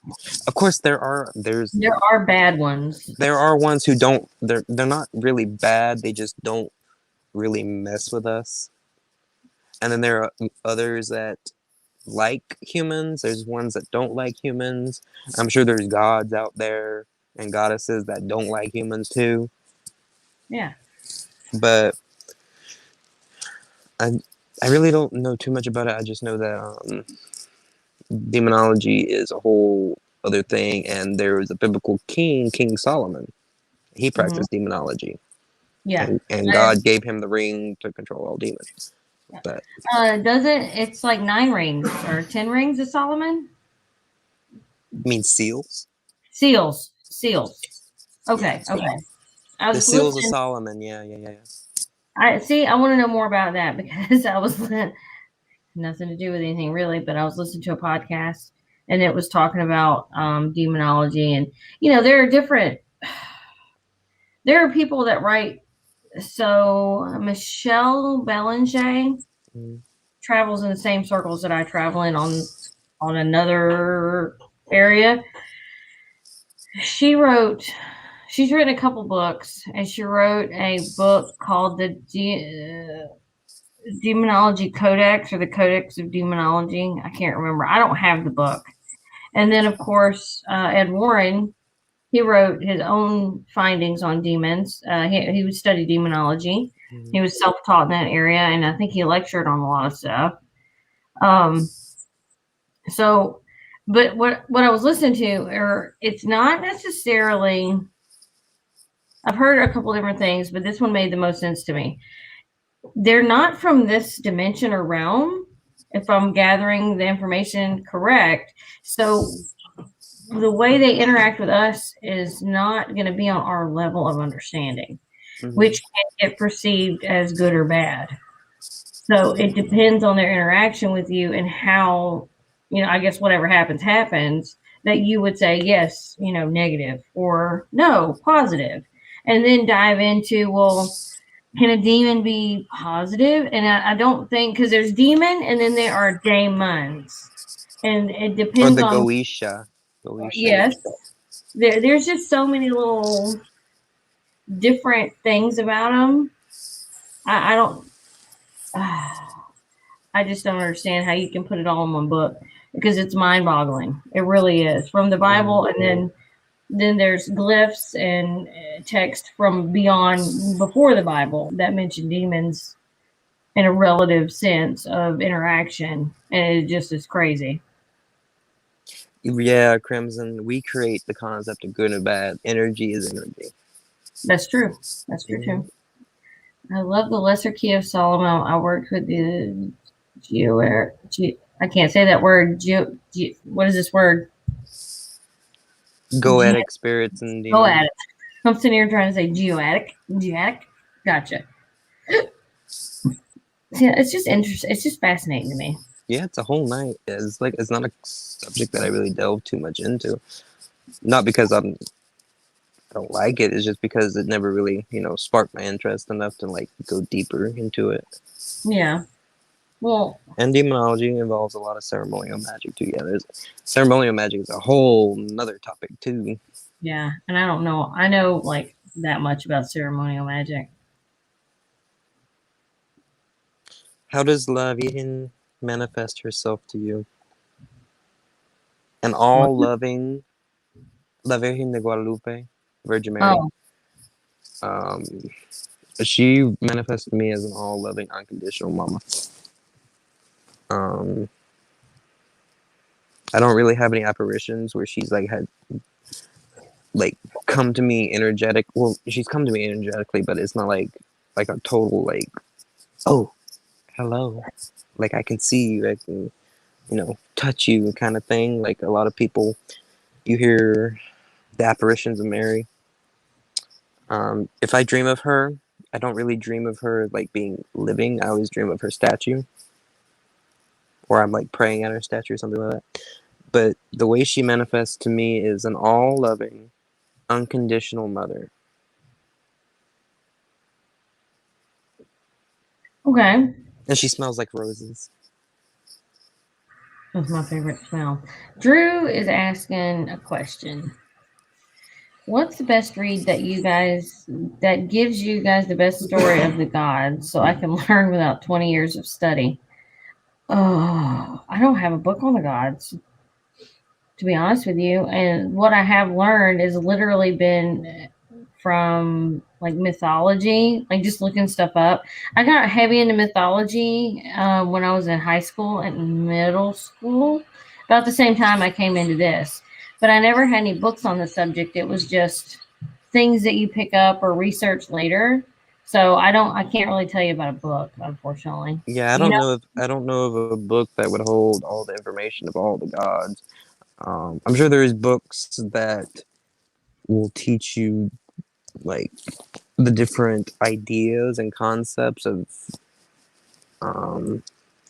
Of course, there are bad ones. There are ones who don't. They're not really bad. They just don't really mess with us. And then there are others that like humans. There's ones that don't like humans. I'm sure there's gods out there and goddesses that don't like humans too. Yeah. But I really don't know too much about it. I just know that demonology is a whole other thing, and there was a biblical king, King Solomon. He practiced demonology. Yeah. And God gave him the ring to control all demons. But it's like 9 rings or 10 rings of Solomon? I mean seals? Seals. Okay, Yeah. okay. The seals of Solomon, yeah. I want to know more about that because I was nothing to do with anything really, but I was listening to a podcast and it was talking about demonology, and there are people that write. So Michelle Belanger travels in the same circles that I travel in on another area. She's written a couple books, and she wrote a book called the Demonology Codex, or the Codex of Demonology. I can't remember. I don't have the book. And then, of course, Ed Warren, he wrote his own findings on demons. He would study demonology. He was self-taught in that area, and I think he lectured on a lot of stuff. But what I was listening to, it's not necessarily I've heard a couple different things, but this one made the most sense to me. They're not from this dimension or realm, if I'm gathering the information correct. So the way they interact with us is not going to be on our level of understanding, which can get perceived as good or bad. So it depends on their interaction with you and how, I guess whatever happens, that you would say, yes, negative or no, positive. And then dive into, well, can a demon be positive? And I don't think, because there's demon and then there are daemons. And it Or depends the on, Goetia. Goetia. yes, there's just so many little different things about them. I don't, I just don't understand how you can put it all in one book because it's mind boggling. It really is. From the Bible, and then there's glyphs and text from beyond before the Bible that mention demons in a relative sense of interaction, and it just is crazy. Yeah, Crimson, we create the concept of good and bad. Energy is energy. That's true. That's true too. I love the Lesser Key of Solomon. I worked with the I can't say that word. What is this word? Goetic spirits and Go demons. at it. I'm sitting here trying to say geoatic. Geoatic. Gotcha. Yeah, it's just interesting. It's just fascinating to me. Yeah, it's a whole night. It's not a subject that I really delve too much into. Not because I don't like it. It's just because it never really, sparked my interest enough to like go deeper into it. Yeah. Well, and demonology involves a lot of ceremonial magic too. Yeah, ceremonial magic is a whole nother topic too. yeah, and I don't know. I know like that much about ceremonial magic. How does La Virgen manifest herself to you? An all-loving La Virgen de Guadalupe, Virgin Mary. Oh, Um, she manifested me as an all-loving, unconditional mama. I don't really have any apparitions where she's like had like come to me energetic. Well, she's come to me energetically, but it's not like a total like, oh, hello, like I can see you, I can, touch you kind of thing. Like a lot of people, you hear the apparitions of Mary. If I dream of her, I don't really dream of her like being living. I always dream of her statue, or I'm like praying at her statue or something like that. But the way she manifests to me is an all-loving, unconditional mother. okay. And she smells like roses. That's my favorite smell. Drew is asking a question. What's the best read that gives you guys the best story of the gods so I can learn without 20 years of study? Oh, I don't have a book on the gods, to be honest with you. And what I have learned has literally been from like mythology, like just looking stuff up. I got heavy into mythology when I was in high school and middle school, about the same time I came into this. But I never had any books on the subject. It was just things that you pick up or research later. So I can't really tell you about a book, unfortunately. Yeah, You know? I don't know of a book that would hold all the information of all the gods. I'm sure there's books that will teach you like the different ideas and concepts um,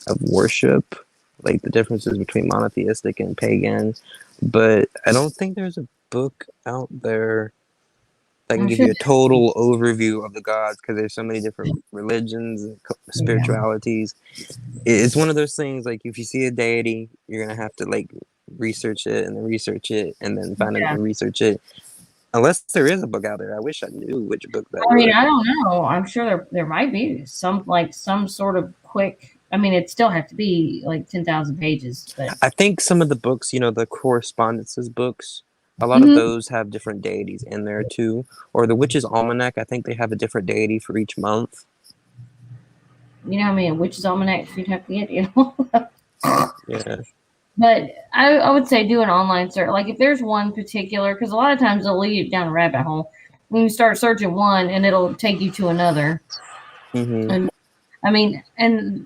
of worship, like the differences between monotheistic and pagan. But I don't think there's a book out there that can I'm give sure. you a total overview of the gods because there's so many different religions and Yeah. spiritualities. It's one of those things like if you see a deity, you're gonna have to like research it and then research it and then find it Yeah. and research it. Unless there is a book out there, I wish I knew which book that I mean, was. I don't know. I'm sure there might be some sort of quick. I mean, it still have to be like 10,000 pages, but I think some of the books, the correspondences books, a lot of Mhm. those have different deities in there too. Or the Witch's Almanac, I think they have a different deity for each month. You know how many witches almanacs you'd have to get. Yeah. But I would say do an online search. Like if there's one particular, because a lot of times they'll lead you down a rabbit hole. You start searching one, and it'll take you to another. Mm-hmm. And I mean, and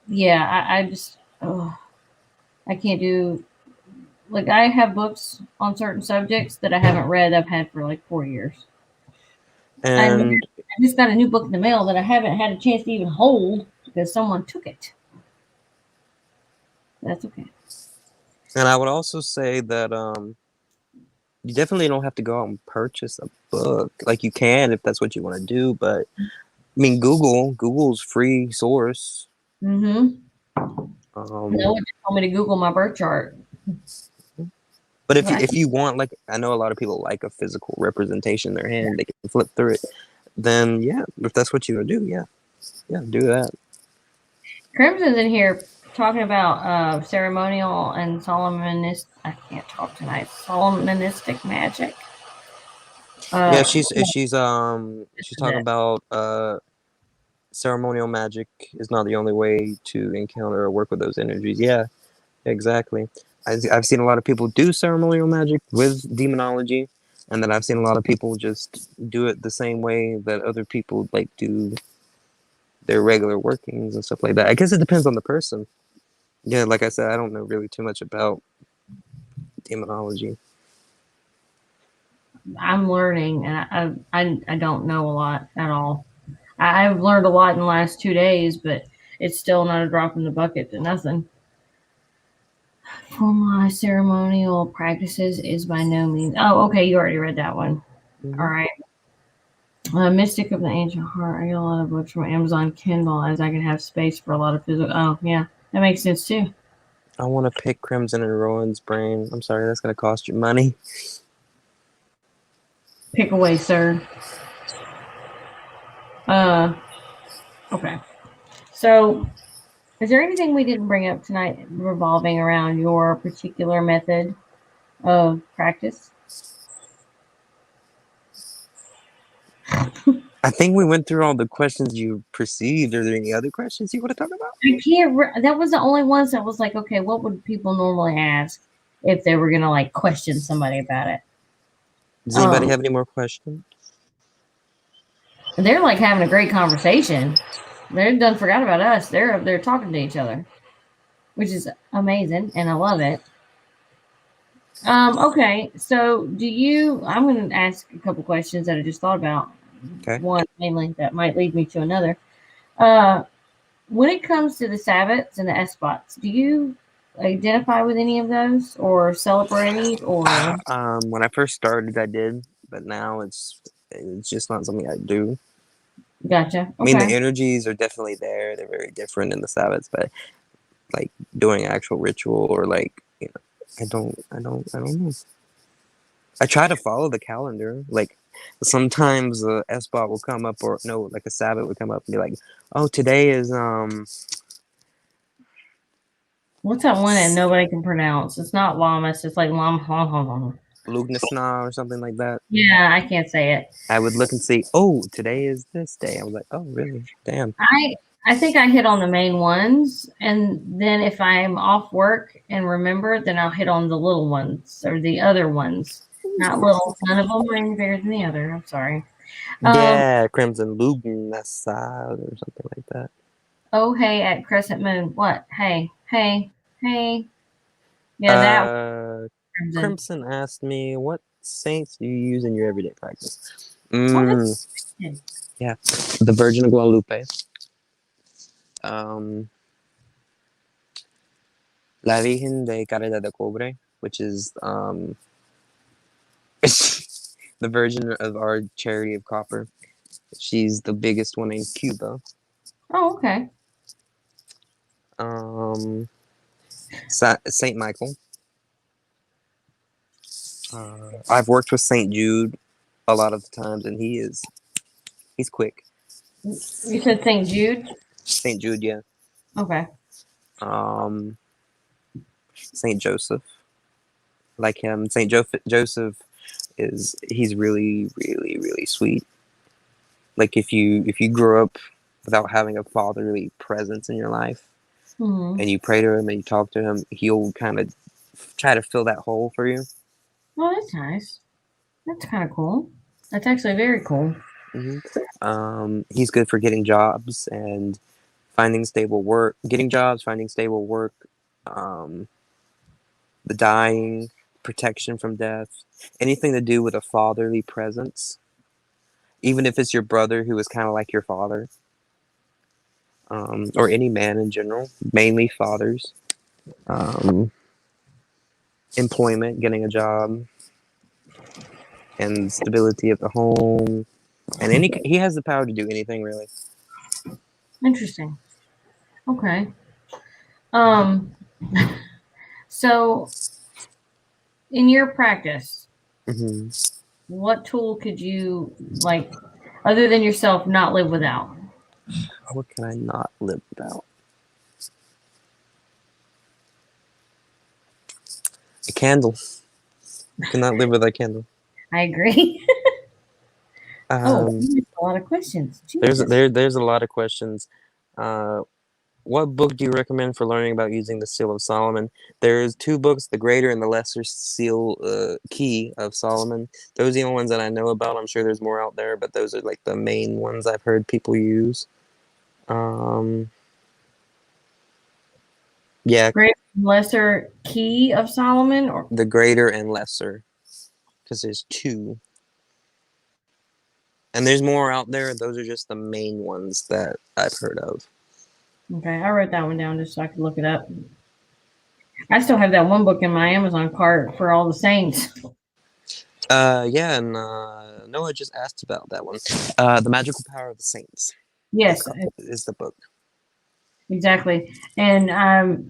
yeah, I just, I can't do. Like, I have books on certain subjects that I haven't read. I've had for like 4 years. And I just got a new book in the mail that I haven't had a chance to even hold because someone took it. That's okay. I would also say that you definitely don't have to go out and purchase a book. Like, you can if that's what you want to do, but I mean, Google's free source. Mm-hmm. No Um, one told me to Google my birth chart. but if you Right. if you want, like, I know a lot of people like a physical representation in their hand, they can flip through it. Then yeah, if that's what you want to do, yeah, do that. Crimson's in here talking about ceremonial and Solomonist. I can't talk tonight. Solomonistic magic. Yeah, Uh, she's talking about ceremonial magic is not the only way to encounter or work with those energies. Yeah, exactly. I've seen a lot of people do ceremonial magic with demonology, and then I've seen a lot of people just do it the same way that other people like do their regular workings and stuff like that. I guess it depends on the person. Yeah, like I said, I don't know really too much about demonology. I'm learning, and I don't know a lot at all. I've learned a lot in the last 2 days, but it's still not a drop in the bucket to nothing. For my ceremonial practices is by no means. Oh, okay, you already read that one. All Hmm. right. Mystic of the Ancient Heart. I get a lot of books from Amazon Kindle as I can have space for a lot of physical. Oh, yeah, that makes sense too. I want to pick Crimson and Rowan's brain. I'm sorry, that's gonna cost you money. Pick away, sir. Uh, okay. So, is there anything we didn't bring up tonight revolving around your particular method of practice? I think we went through all the questions you perceived. Are there any other questions you want to talk about? I can't. That was the only ones that was like, okay, what would people normally ask if they were gonna like question somebody about it? Does anybody Um, have any more questions? they're like having a great conversation. They're done forgot about us. They're talking to each other, which is amazing, and I love it. Okay, so do you? I'm going to ask a couple questions that I just thought about. Okay. One mainly that might lead me to another. Uh, when it comes to the Sabbats and the S-spots, do you identify with any of those, or celebrate, or When I first started, I did, but now it's just not something I do. gotcha? I mean, the Okay, energies are definitely there. They're very different in the Sabbats, but like doing actual ritual or like I don't know. I try to follow the calendar. Like sometimes a S-bot will come up, or no, like a Sabbath would come up and be like, "Oh, today is what's that one that nobody can pronounce? It's not Llamas. It's like Lam. Lugnisna or something like that." Yeah, I can't say it. I would look and see, "Oh, today is this day." I was like, "Oh, really? Damn." I I think I hit on the main ones, and then if I'm off work and remember, then I'll hit on the little ones or the other ones. Not little. None of them are any bigger than the other. I'm sorry. Um. Yeah, Crimson Lugnasad or something like that. Oh, hey, at Crescent Moon. What? Hey. Yeah, that Uh, Crimson. Crimson asked me, "What saints do you use in your everyday practice?" Oh, that's good. Yeah, the Virgin of Guadalupe, um, La Virgen de Carrera de Cobre, which is the Virgin of our Charity of Copper. She's the biggest one in Cuba. Oh, okay. Um, Saint Michael. I've worked with Saint Jude a lot of the times, and he's quick. You said St. Jude. Saint Jude, yeah. Okay. Um, Saint Joseph, like him. Joseph is he's really, really, really sweet. Like if you grew up without having a fatherly presence in your life, Hmm. and you pray to him and you talk to him, he'll kind of try to fill that hole for you. Oh, that's nice. That's kind of cool. That's actually very cool. He's good for getting jobs and finding stable work, getting jobs, finding stable work, um, the dying, protection from death, anything to do with a fatherly presence, even if it's your brother who is kind of like your father, or any man in general, mainly fathers. Um, employment, getting a job, and stability of the home, and he has the power to do anything really. Interesting. Okay. Um, so in your practice, Hmm. what tool could you like, other than yourself, not live without? What can I not live without? A candle. Cannot live without a candle. I agree. Oh, Um, a lot of questions. there's Jesus. there's a lot of questions. Uh, what book do you recommend for learning about using the Seal of Solomon? There's two books, the Greater and the Lesser Seal Key of Solomon. Those are the only ones that I know about. I'm sure there's more out there, but those are like the main ones I've heard people use. Um, yeah, Great Lesser Key of Solomon, or the Greater and Lesser, because there's two, and there's more out there. Those are just the main ones that I've heard of. okay, I wrote that one down just so I could look it up. I still have that one book in my Amazon cart for all the saints. Yeah, and Noah just asked about that one. The Magical Power of the Saints Yes, is the book. exactly. And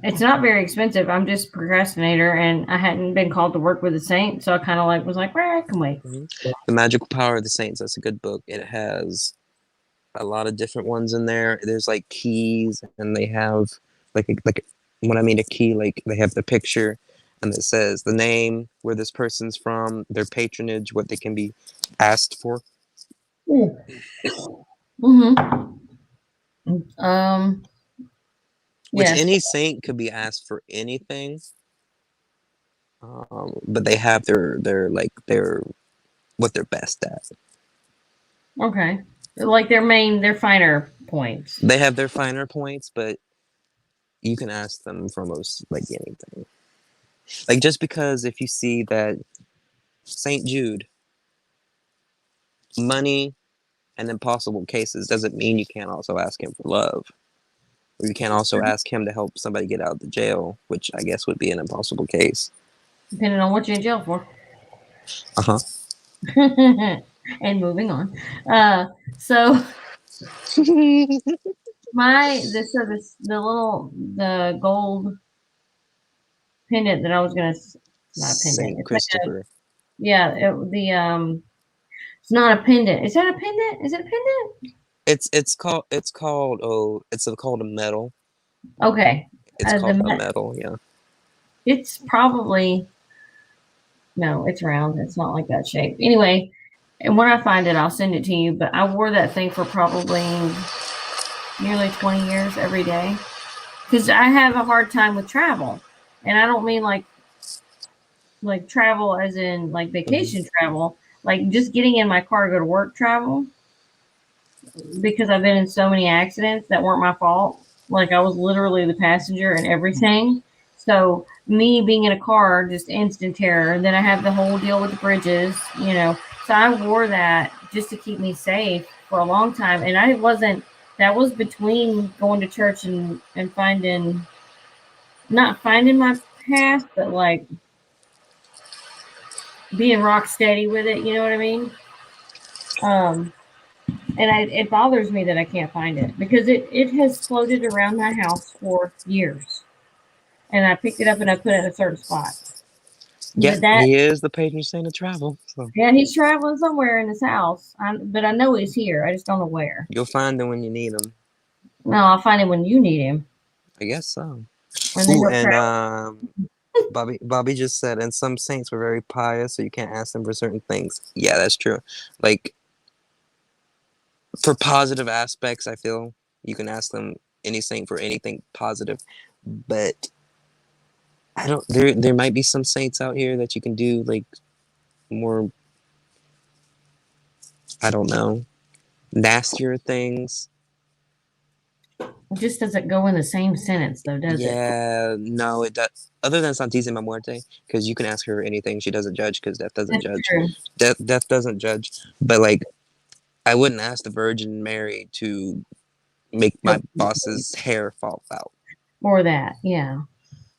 it's not very expensive. I'm just a procrastinator, and I hadn't been called to work with the saint, so I kind of like was like, well, I can wait. Hmm. The Magical Power of the Saints. That's a good book. It has a lot of different ones in there. There's like keys, and they have like when I mean a key, like they have the picture, and it says the name, where this person's from, their patronage, what they can be asked for. Mm-hmm. Which Yes. any saint could be asked for anything, but they have their what they're best at. Okay. Like their finer points. They have their finer points, but you can ask them for most like anything. Like just because if you see that Saint Jude, money and impossible cases doesn't mean you can't also ask him for love. Or you can't also ask him to help somebody get out of the jail, which I guess would be an impossible case. Depending on what you're in jail for. Uh-huh. And moving on. So the gold pendant that I was gonna, it's not a pendant. Saint It's like a, Christopher. yeah, it's not a pendant. Is that a pendant? Is it a pendant? It's called a medal. Okay. It's called a The medal, yeah. it's probably, no, it's round. It's not like that shape. Anyway, and when I find it, I'll send it to you. But I wore that thing for probably nearly 20 years every day because I have a hard time with travel, and I don't mean like travel as in like Hmm. vacation travel, like just getting in my car to go to work travel, because I've been in so many accidents that weren't my fault. Like I was literally the passenger and everything. So me being in a car, just instant terror. And then I have the whole deal with the bridges, you know. So I wore that just to keep me safe for a long time. And I wasn't, that was between going to church and finding, not finding my path, but like being rock steady with it. You know what I mean? Um, and it bothers me that I can't find it because it has floated around my house for years, and I picked it up and I put it in a certain spot. Yeah, But that, he is the patron saint of travel. So yeah, he's traveling somewhere in his house, but I know he's here. I just don't know where. you'll find him when you need him. No, I'll find him when you need him. I guess so. When they Ooh, don't and travel. Bobby just said, and some saints were very pious, so you can't ask them for certain things. Yeah, that's true. Like for positive aspects, I feel you can ask them any saint for anything positive, but I don't. There, might be some saints out here that you can do like more I don't know, nastier things. It just doesn't go in the same sentence, though, does it? Yeah, no, it does. Other than Santísima Muerte, because you can ask her anything, she doesn't judge because death doesn't That's judge. true. Death doesn't judge. But like, I wouldn't ask the Virgin Mary to make my boss's hair fall out. Or that, yeah.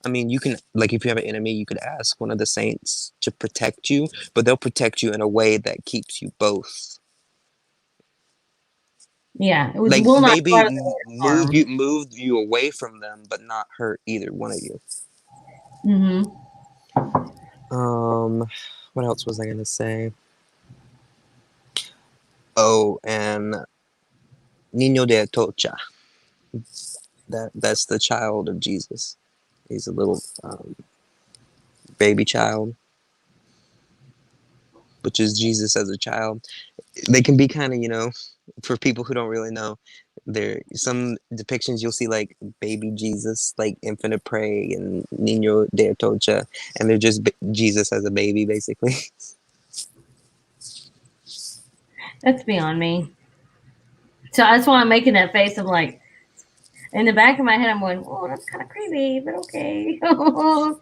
I mean, you can, like, if you have an enemy, you could ask one of the saints to protect you, but they'll protect you in a way that keeps you both. Yeah, it was Like will not go maybe out of their harm. move you away from them, but not hurt either one of you. Mm-hmm. What else was I gonna say? Oh, and Niño de Atocha. That's the child of Jesus. He's a little baby child, which is Jesus as a child. They can be kind of, for people who don't really know, there some depictions you'll see like baby Jesus, like Infinite Prey and Niño de Atocha, and they're just Jesus as a baby, basically. That's beyond me. So that's why I'm making that face of like, in the back of my head, I'm going, oh, that's kind of creepy, but okay.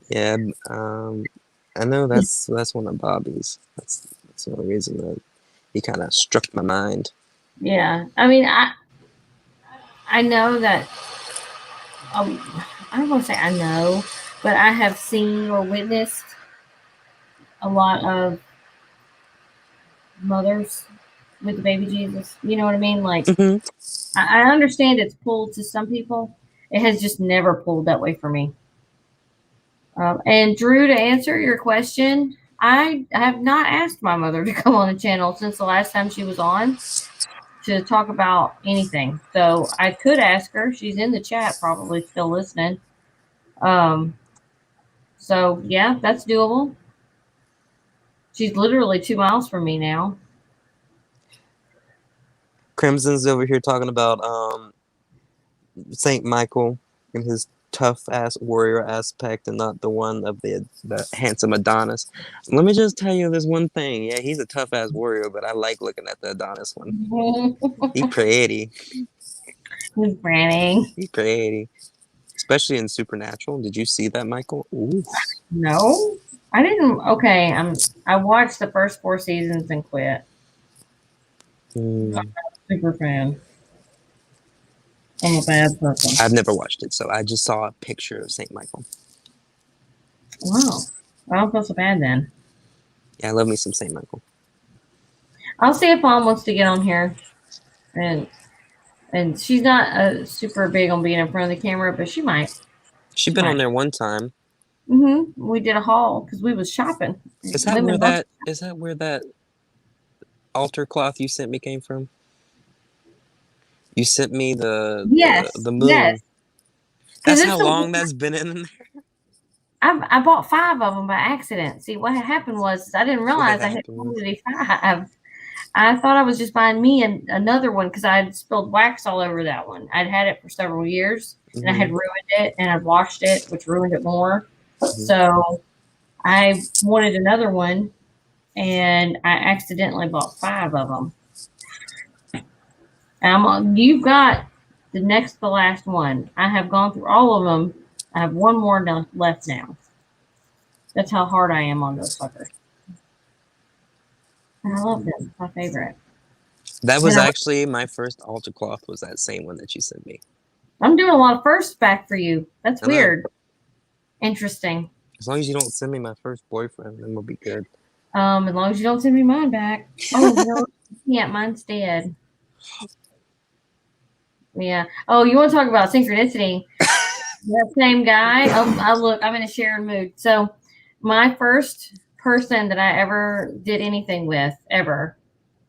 Yeah, I know that's one of Bobby's. That's the only reason that he kind of struck my mind. Yeah, I mean, I know that I don't want to say I know, but I have seen or witnessed a lot of mothers with the baby Jesus. You know what I mean? Like, Hmm. I understand it's pulled to some people. It has just never pulled that way for me. And Drew, to answer your question, I have not asked my mother to come on the channel since the last time she was on to talk about anything. So I could ask her. She's in the chat, probably still listening. Um, so yeah, that's doable. She's literally 2 miles from me now. Crimson's over here talking about Saint Michael and his tough ass warrior aspect, and not the one of the handsome Adonis. Let me just tell you this one thing. Yeah, he's a tough ass warrior, but I like looking at the Adonis one. He pretty. Who's branding? He's pretty. Especially in Supernatural. Did you see that, Michael? Ooh. No, I didn't. Okay, I watched the first 4 seasons and quit. Mm. Super fan. I'm a bad person. I've never watched it, so I just saw a picture of Saint Michael. Wow. I don't feel so bad then. Yeah, I love me some Saint Michael. I'll see if Mom wants to get on here, and she's not super big on being in front of the camera, but she might. She's been on there one time. We did a haul because we was shopping. Is that where that altar cloth you sent me came from? You sent me Yes, the moon. yes. That's how long that's been in there. I bought 5 of them by accident. See, what had happened was I didn't realize I had quantity 5. I thought I was just buying me another one because I had spilled wax all over that one. I'd had it for several years, and I had ruined it, and I'd washed it, which ruined it more. So I wanted another one, and I accidentally bought 5 of them. And you've got the next to last one. I have gone through all of them. I have one more left now. That's how hard I am on those suckers. And I love them. My favorite. That was actually my first altar cloth. Was that same one that you sent me? I'm doing a lot of firsts back for you. That's weird. Interesting. As long as you don't send me my first boyfriend, then we'll be good. As long as you don't send me mine back. Oh no, yeah, mine's dead. Yeah. Oh, you want to talk about synchronicity? That same guy. Look, I'm in a sharing mood. So, my first person that I ever did anything with, ever,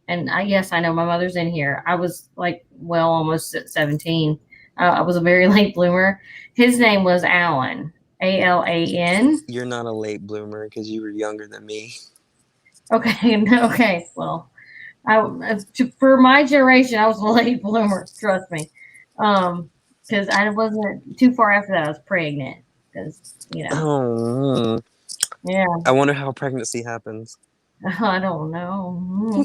and yes, I know my mother's in here. I was like, well, almost 17. I was a very late bloomer. His name was Alan. Alan. You're not a late bloomer because you were younger than me. Okay. Okay. Well, for my generation, I was a late bloomer. Trust me. Because I wasn't too far after that. I was pregnant. Because Oh. Yeah. I wonder how pregnancy happens. I don't know.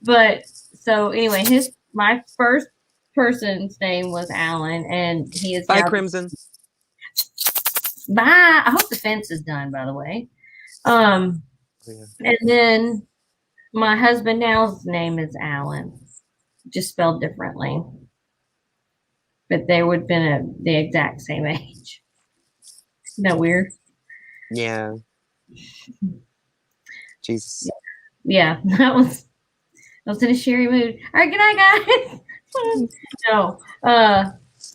But so anyway, my first person's name was Alan, and he is Bye, now. Crimson. Bye. I hope the fence is done, by the way. Um, Oh, yeah. and then my husband now's name is Alan, just spelled differently. But they would have been the exact same age. Isn't that weird? Yeah. Jesus. Yeah, I was in a cheery mood. All right, good night, guys. No,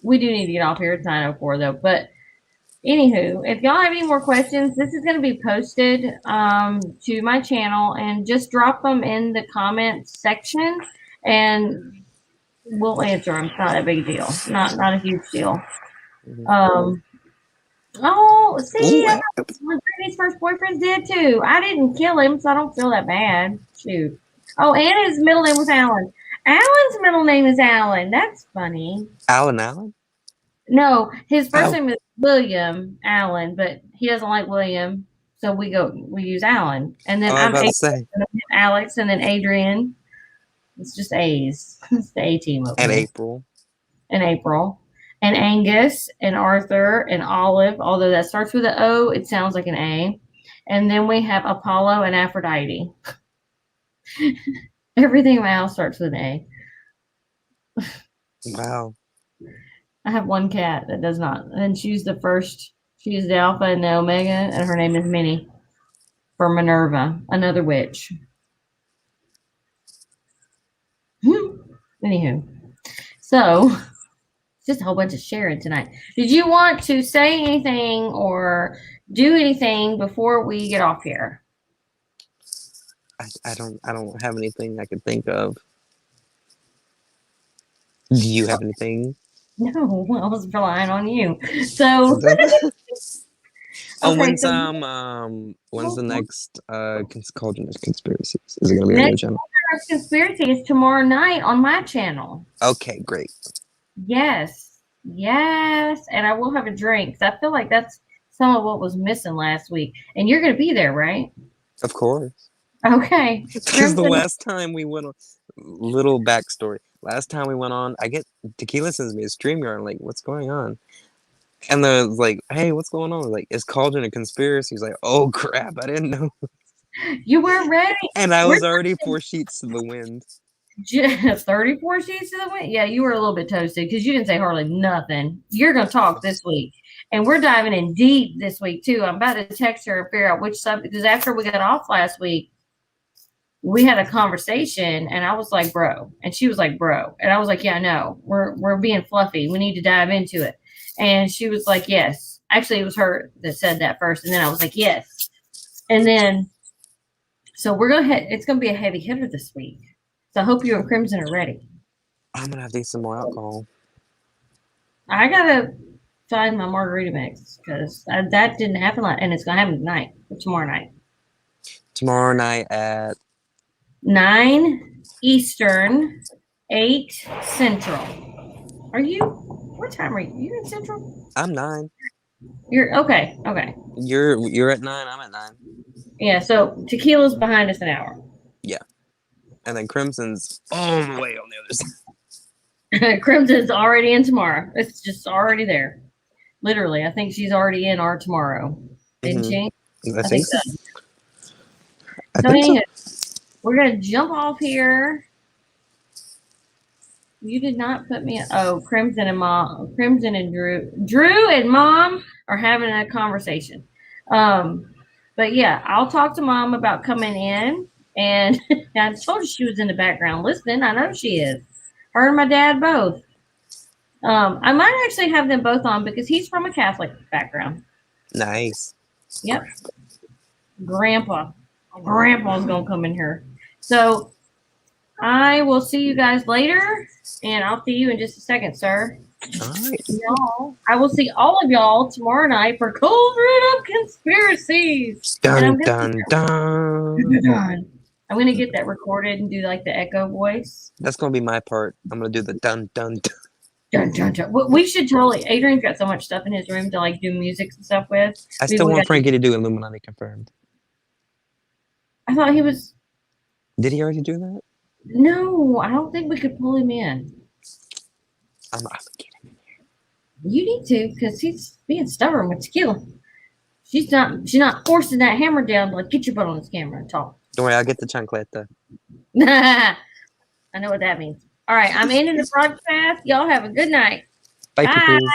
we do need to get off here. It's 9:04 though. But anywho, if y'all have any more questions, this is going to be posted to my channel, and just drop them in the comments section, and we'll answer them. It's not a big deal. Not a huge deal. Mhm. Oh, see, Ooh, I got one Brittany's first boyfriend did too. I didn't kill him, so I don't feel that bad. Shoot. Oh, and his middle name was Alan. Alan's middle name is Alan. That's funny. Alan Allen? No, his first Oh, name is William Allen, but he doesn't like William, so we use Alan. And then I was I'm about to say. Alex, and then Adrian. It's just A's. It's the A team over And here. April. And April. And Angus and Arthur and Olive, although that starts with an O, it sounds like an A. And then we have Apollo and Aphrodite. Everything in my house starts with an A. Wow. I have one cat that does not. And she's the first, she's the Alpha and the Omega, and her name is Minnie for Minerva, another witch. Anywho, so just a whole bunch of sharing tonight. Did you want to say anything or do anything before we get off here? I don't have anything I could think of. Do you have anything? No, I was relying on you. So Oh, okay, so when's the next Cauldron of Conspiracies? Is it gonna be on your next channel? conspiracy is tomorrow night on my channel. Okay, great. Yes, yes, and I will have a drink. I feel like that's some of what was missing last week. And you're going to be there, right? Of course. Okay. Because the last time we went on, little backstory. Last time we went on, Tequila sends me a stream yard. I'm like, what's going on? And then it's like, hey, what's going on? Like, it's Cauldron of Conspiracy. He's like, oh crap, I didn't know. You weren't ready. And I was already 4 sheets to the wind. 34 sheets to the wind. Yeah, you were a little bit toasted because you didn't say hardly nothing. You're going to talk this week. And we're diving in deep this week, too. I'm about to text her and figure out which subject, because after we got off last week, we had a conversation, and I was like, bro. And she was like, bro. And I was like, yeah, no, we're being fluffy. We need to dive into it. And she was like, yes. Actually, it was her that said that first. And then I was like, yes. And then, so it's going to be a heavy hitter this week. So I hope you and Crimson are ready. I'm going to have to eat some more alcohol. I got to find my margarita mix because that didn't happen. And it's going to happen tonight or tomorrow night. Tomorrow night at 9 Eastern, 8 Central. What time are you? You in Central? I'm 9. You're okay. Okay. You're at 9. I'm at 9. Yeah. So Tequila's behind us an hour. Yeah. And then Crimson's all the way on the other side. Crimson's already in tomorrow. It's just already there. Literally, I think she's already in our tomorrow. Didn't she? I think so. So anyway, we're gonna jump off here. You did not put me. Oh, Crimson and Drew and Mom are having a conversation. But yeah, I'll talk to Mom about coming in, and I told you she was in the background listening. I know she is. Her and my dad both. I might actually have them both on because he's from a Catholic background. Nice. Yep. Grandpa's gonna come in here. So I will see you guys later, and I'll see you in just a second, sir. All right. Y'all, I will see all of y'all tomorrow night for Cauldron of Conspiracies. Dun, dun, dun. I'm gonna get that recorded and do like the echo voice. That's gonna be my part. I'm gonna do the dun, dun, dun. Dun, dun, dun. We should totally. Adrian's got so much stuff in his room to like do music and stuff with. I still want Frankie to do Illuminati Confirmed. I thought he was. Did he already do that? No, I don't think we could pull him in. I'm kidding. You need to, because he's being stubborn with tequila. She's not forcing that hammer down. Like, get your butt on this camera and talk. Don't worry, I'll get the chancleta. I know what that means. All right, I'm ending the broadcast. Y'all have a good night. Bye, Bye. people.